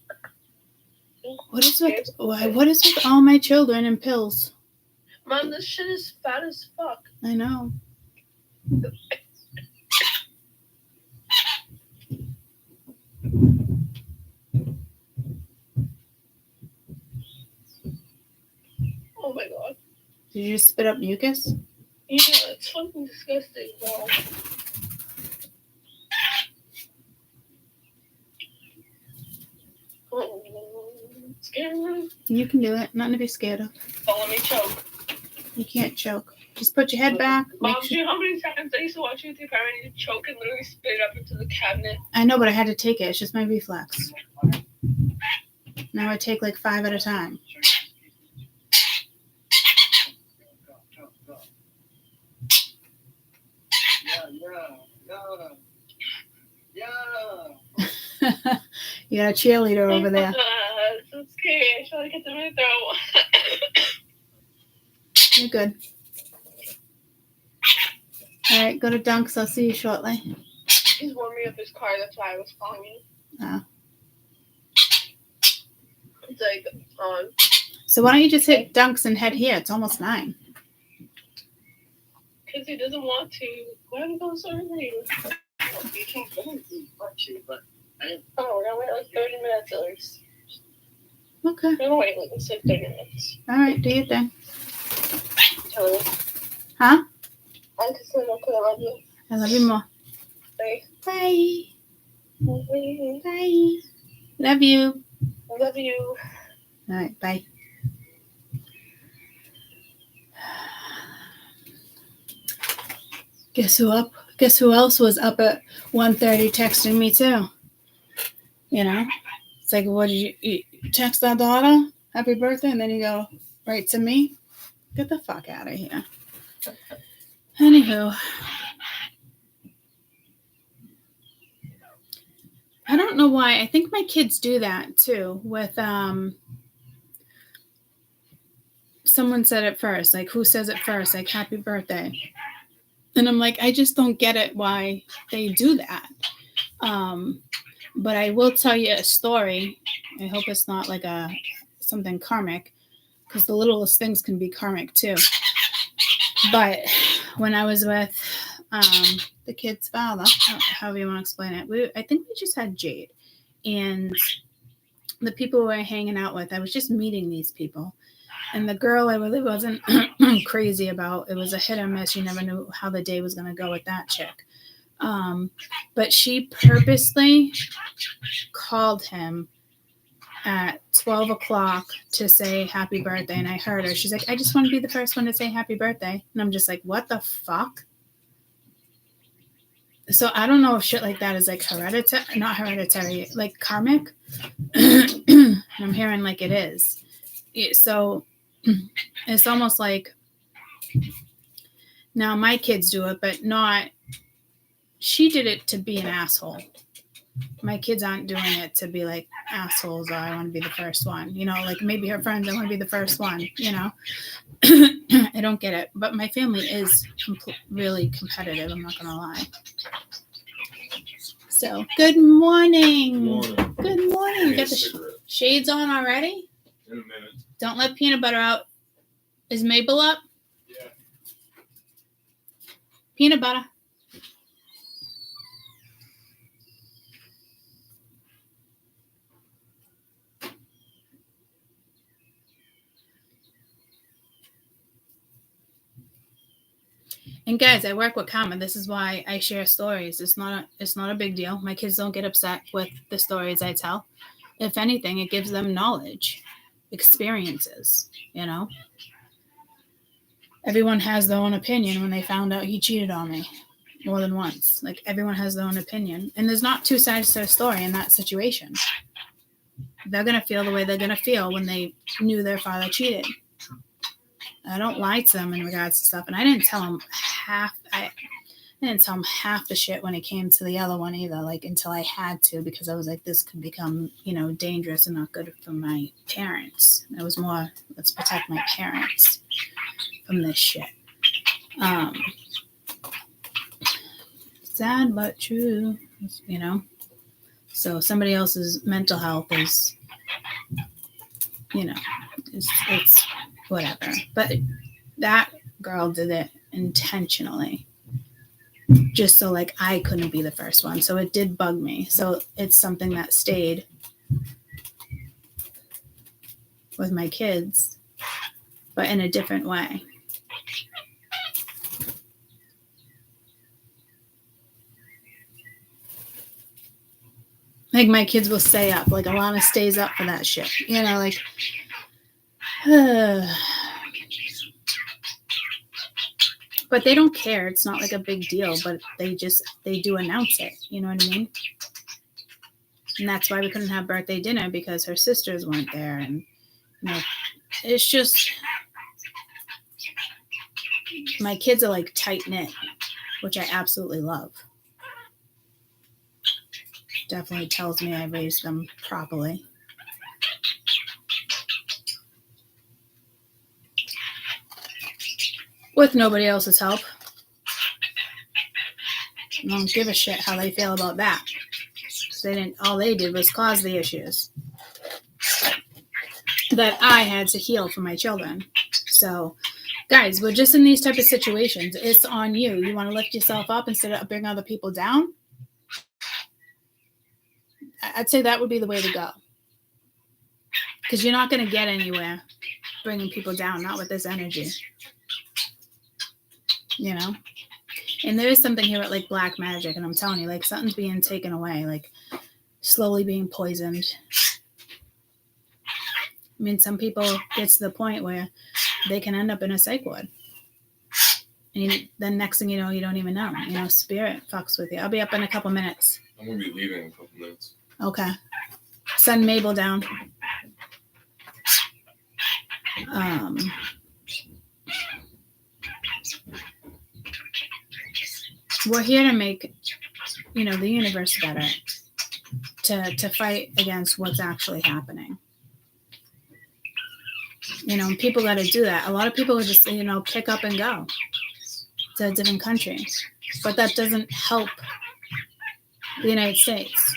What is with all my children and pills? Mom, this shit is fat as fuck. I know. Oh my god. Did you just spit up mucus? Yeah, it's fucking disgusting, bro. Oh, scary. You can do it. Nothing to be scared of. Oh, let me choke. You can't choke. Just put your head back. Mom, Make do sure- you know how many times I used to watch you with your parents and you choke and literally spit it up into the cabinet? I know, but I had to take it. It's just my reflex. Now I take like 5 at a time. You got a cheerleader over there. It's so scary. I feel like it's in my throat. You're good. All right, go to Dunk's. I'll see you shortly. He's warming up his car. That's why I was calling you. Oh. It's like on. So why don't you just hit Dunk's and head here? It's almost 9. Because he doesn't want to. Why are we going so early? You can't go and want you, but Oh, we're gonna wait like 30 minutes at least. Okay. We're gonna wait like 30 minutes. All right, do your thing. Tell me. Huh? I'm just gonna put I love you. I love you more. Bye. Bye. Bye. Bye. Love you. I love you. All right, bye. Guess who else was up at 1:30 texting me too? You know? It's like, what did you text our daughter? Happy birthday? And then you go right to me? Get the fuck out of here. Anywho. I don't know why. I think my kids do that too with someone said it first, like who says it first, like happy birthday. And I'm like, I just don't get it why they do that. But I will tell you a story. I hope it's not like something karmic, because the littlest things can be karmic too. But when I was with the kid's father, however you want to explain it, I think we just had Jade. And the people we were hanging out with, I was just meeting these people. And the girl I really wasn't crazy about. It was a hit or miss. You never knew how the day was going to go with that chick. But she purposely called him at 12 o'clock to say happy birthday. And I heard her. She's like, I just want to be the first one to say happy birthday. And I'm just like, what the fuck? So I don't know if shit like that is like not hereditary, like karmic. And I'm hearing like it is. So it's almost like now my kids do it, but not, she did it to be an asshole. My kids aren't doing it to be like assholes or I want to be the first one, you know, like maybe her friends, I want to be the first one, you know. I don't get it, but my family is really competitive. I'm not gonna lie. So good morning. Good morning. You got the shades on already? In a minute. Don't let peanut butter out. Is Mabel up? Yeah. Peanut butter. And guys, I work with Karma. This is why I share stories. It's not a big deal. My kids don't get upset with the stories I tell. If anything, it gives them knowledge, experiences, you know. everyone has their own opinion when they found out he cheated on me more than once. Like, everyone has their own opinion. And there's not two sides to a story in that situation. They're going to feel the way they're going to feel when they knew their father cheated. I don't lie to them in regards to stuff. And I didn't tell them half the shit when it came to the other one either, like, until I had to, because I was like, this could become, dangerous and not good for my parents. It was more, let's protect my parents from this shit. Sad but true, So somebody else's mental health is, it's whatever. But that girl did it intentionally, just so like I couldn't be the first one. So it did bug me. So it's something that stayed with my kids, but in a different way. Like, my kids will stay up. Like, Alana stays up for that shit. But they don't care. It's not like a big deal, but they do announce it. You know what I mean? And that's why we couldn't have birthday dinner, because her sisters weren't there. And, it's just, my kids are like tight knit, which I absolutely love. Definitely tells me I raised them properly. With nobody else's help. I don't give a shit how they feel about that. All they did was cause the issues that I had to heal for my children. So, guys, we're just in these type of situations. It's on you. You want to lift yourself up instead of bring other people down? I'd say that would be the way to go. Because you're not going to get anywhere bringing people down, not with this energy. And there is something here with like black magic, and I'm telling you, like, something's being taken away, like slowly being poisoned. I mean, some people get to the point where they can end up in a psych ward. And then next thing you know, you don't even know. Spirit fucks with you. I'll be up in a couple minutes. I'm going to be leaving in a couple minutes. Okay. Send Mabel down. We're here to make, the universe better, to fight against what's actually happening. And people got to do that. A lot of people are just, pick up and go to a different country. But that doesn't help the United States.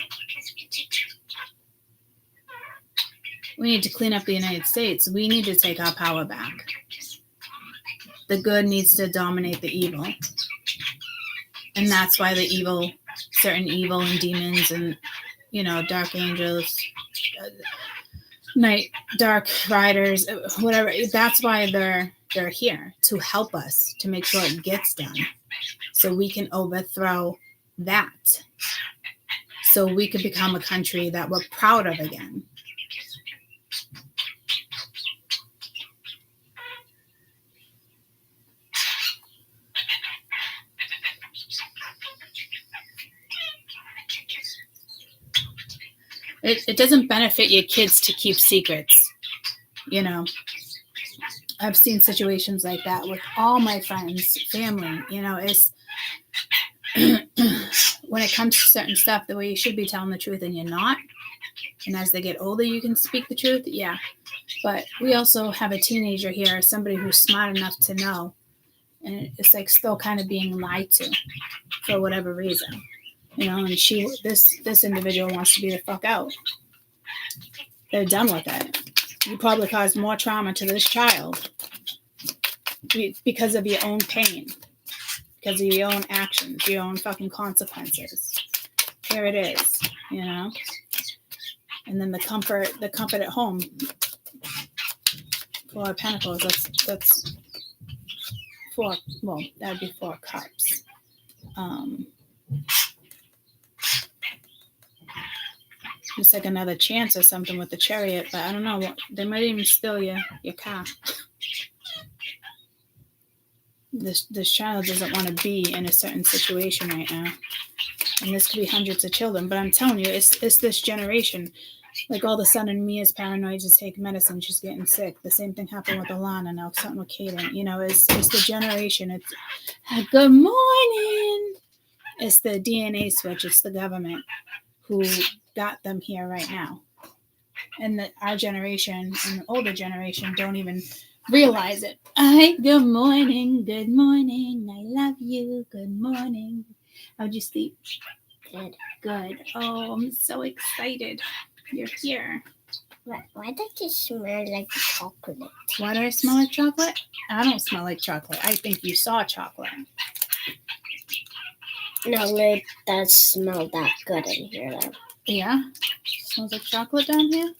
We need to clean up the United States. We need to take our power back. The good needs to dominate the evil. And that's why certain evil and demons and, dark angels, dark riders, whatever, that's why they're here, to help us, to make sure it gets done. So we can overthrow that. So we could become a country that we're proud of again. It doesn't benefit your kids to keep secrets, I've seen situations like that with all my friends, family, it's when it comes to certain stuff, the way you should be telling the truth and you're not. And as they get older, you can speak the truth. Yeah. But we also have a teenager here, somebody who's smart enough to know. And it's like still kind of being lied to for whatever reason. And this individual wants to be the fuck out. They're done with it. You probably caused more trauma to this child because of your own pain, because of your own actions, your own fucking consequences. Here it is, And then the comfort at home. Four of Pentacles. That's four. Well, that would be 4 cups. It's like another chance or something with the Chariot, but I don't know. They might even steal your car. this child doesn't want to be in a certain situation right now. And this could be hundreds of children, but I'm telling you, it's this generation. Like all of a sudden, Mia's paranoid to take medicine. She's getting sick. The same thing happened with Alana. Now something with Kaden. You know, it's the generation. It's good morning. It's the DNA switch. It's the government who got them here right now. And our generation and the older generation don't even realize it. Good morning. Good morning. I love you. Good morning. How'd you sleep? Good. Good. Oh, I'm so excited. You're here. Why does it smell like chocolate? Why do I smell like chocolate? I don't smell like chocolate. I think you saw chocolate. No, it does smell that good in here, though. Yeah? Smells like chocolate down here?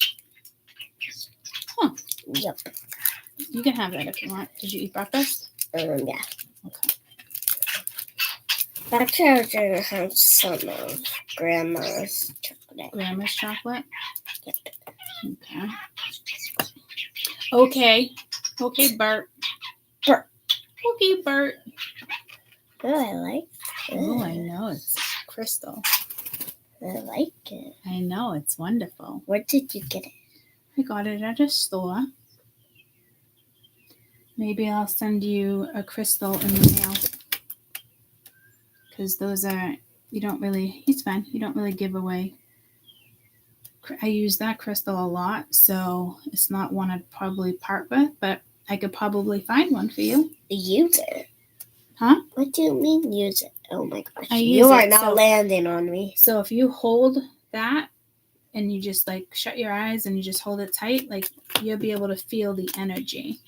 Huh. Yep. You can have that if you want. Did you eat breakfast? Yeah. Okay. Actually, I was gonna have some of Grandma's chocolate. Grandma's chocolate? Yep. Okay. Okay, Bert. Bert. Okay, Bert. Oh, I like it. Oh, I know. It's crystal. I like it. I know. It's wonderful. Where did you get it? I got it at a store. Maybe I'll send you a crystal in the mail. Because those are, he's fine. You don't really give away. I use that crystal a lot, so it's not one I'd probably part with, but I could probably find one for you. Use it? Huh? What do you mean use it? Oh my gosh. I use You are it, not so- landing on me. So if you hold that and you just like shut your eyes and you just hold it tight, like you'll be able to feel the energy.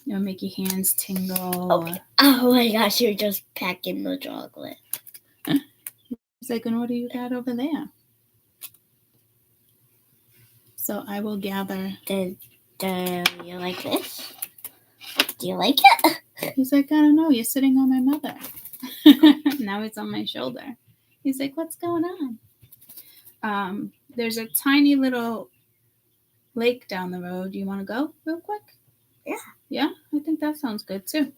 It'll make your hands tingle. Okay. Oh my gosh, you're just packing the chocolate. It's like, and what do you got over there? So I will gather. Do you like this? Do you like it? He's like, I don't know. You're sitting on my mother. Now it's on my shoulder. He's like, what's going on? There's a tiny little lake down the road. Do you want to go real quick? Yeah. Yeah, I think that sounds good too.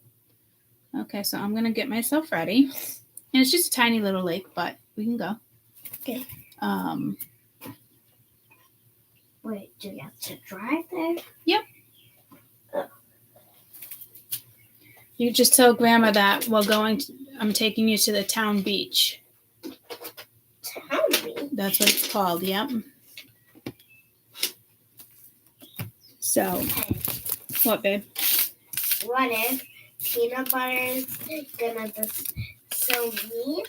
Okay, so I'm going to get myself ready. And it's just a tiny little lake, but we can go. Okay. Wait, do you have to drive there? Yep. You just tell Grandma that I'm taking you to the town beach. Town beach? That's what it's called, yep. So, Okay. what, babe? What if peanut butter is gonna so me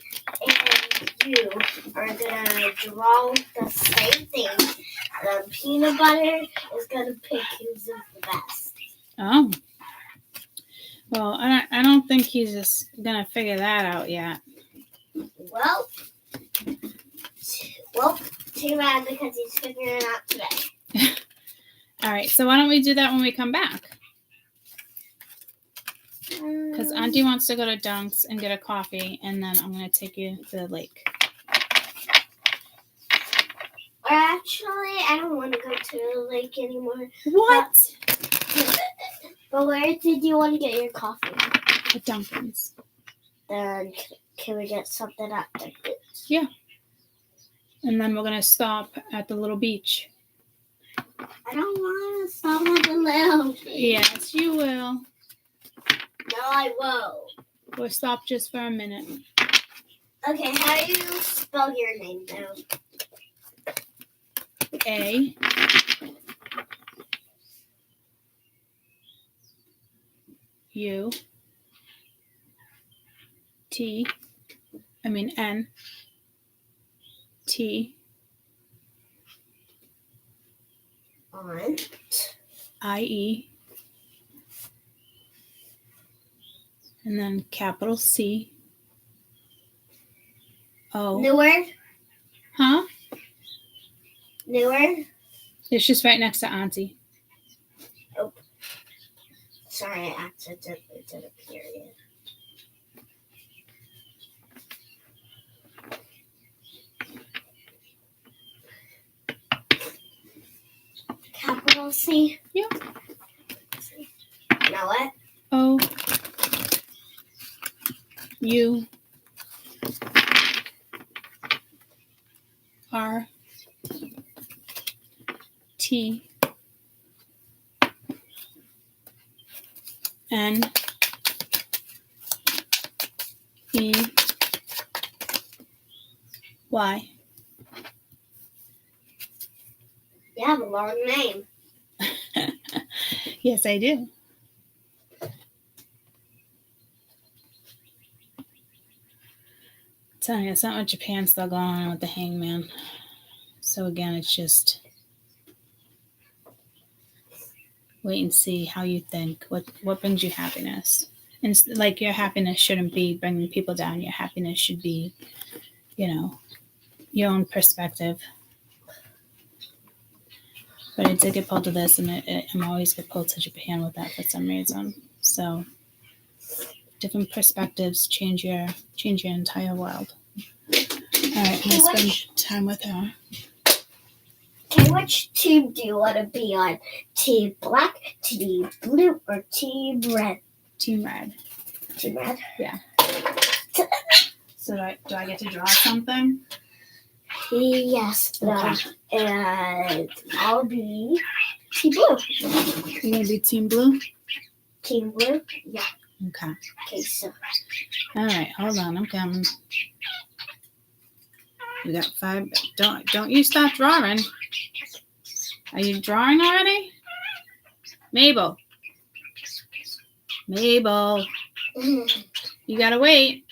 and you are gonna draw the same thing. The peanut butter is gonna pick who's the best. Oh. Well, I don't think he's just going to figure that out yet. Well, too bad because he's figuring it out today. All right, so why don't we do that when we come back? Because Auntie wants to go to Dunk's and get a coffee, and then I'm going to take you to the lake. Actually, I don't want to go to the lake anymore. What? But where did you want to get your coffee? The Dunkin's. Then can we get something at Dunkin's? Yeah. And then we're going to stop at the little beach. I don't want to stop at the little beach. Yes, you will. No, I won't. We'll stop just for a minute. Okay, how do you spell your name now? A. U. T. N. T. Aunt. I-E. And then capital C. O. New word? Huh? New word? It's just right next to Auntie. Sorry, I accidentally did a period. Capital C? Yep. Now what? O. You R T N E Y. You have a long name. Yes, I do. Telling you, it's not much Japan still going on with the hangman. So again, it's just wait and see how you think. What brings you happiness? And it's like your happiness shouldn't be bringing people down. Your happiness should be, your own perspective. But I did get pulled to this, and I'm always get pulled to Japan with that for some reason. So different perspectives change your entire world. All right, I'm gonna spend time with her. Okay, which team do you want to be on? Team black, team blue, or team red? Team red. Team red? Yeah. So do I get to draw something? Yes. Okay. And I'll be team blue. You're gonna be team blue? Team blue? Yeah. Okay. Okay, so All right, hold on, I'm coming. We got 5. Don't you stop drawing. Are you drawing already? Mabel. You gotta wait.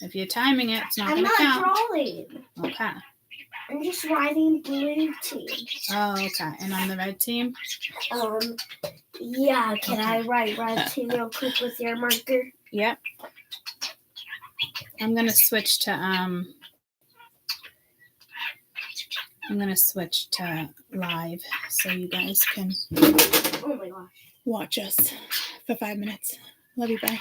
If you're timing it, it's not I'm gonna not count. drawing. Okay. I'm just writing blue team. Oh, okay. And on the red team? Yeah, can Okay. I write red team real quick with your marker? Yep. I'm gonna switch to live so you guys can Oh my gosh. watch us for 5 minutes. Love you, bye.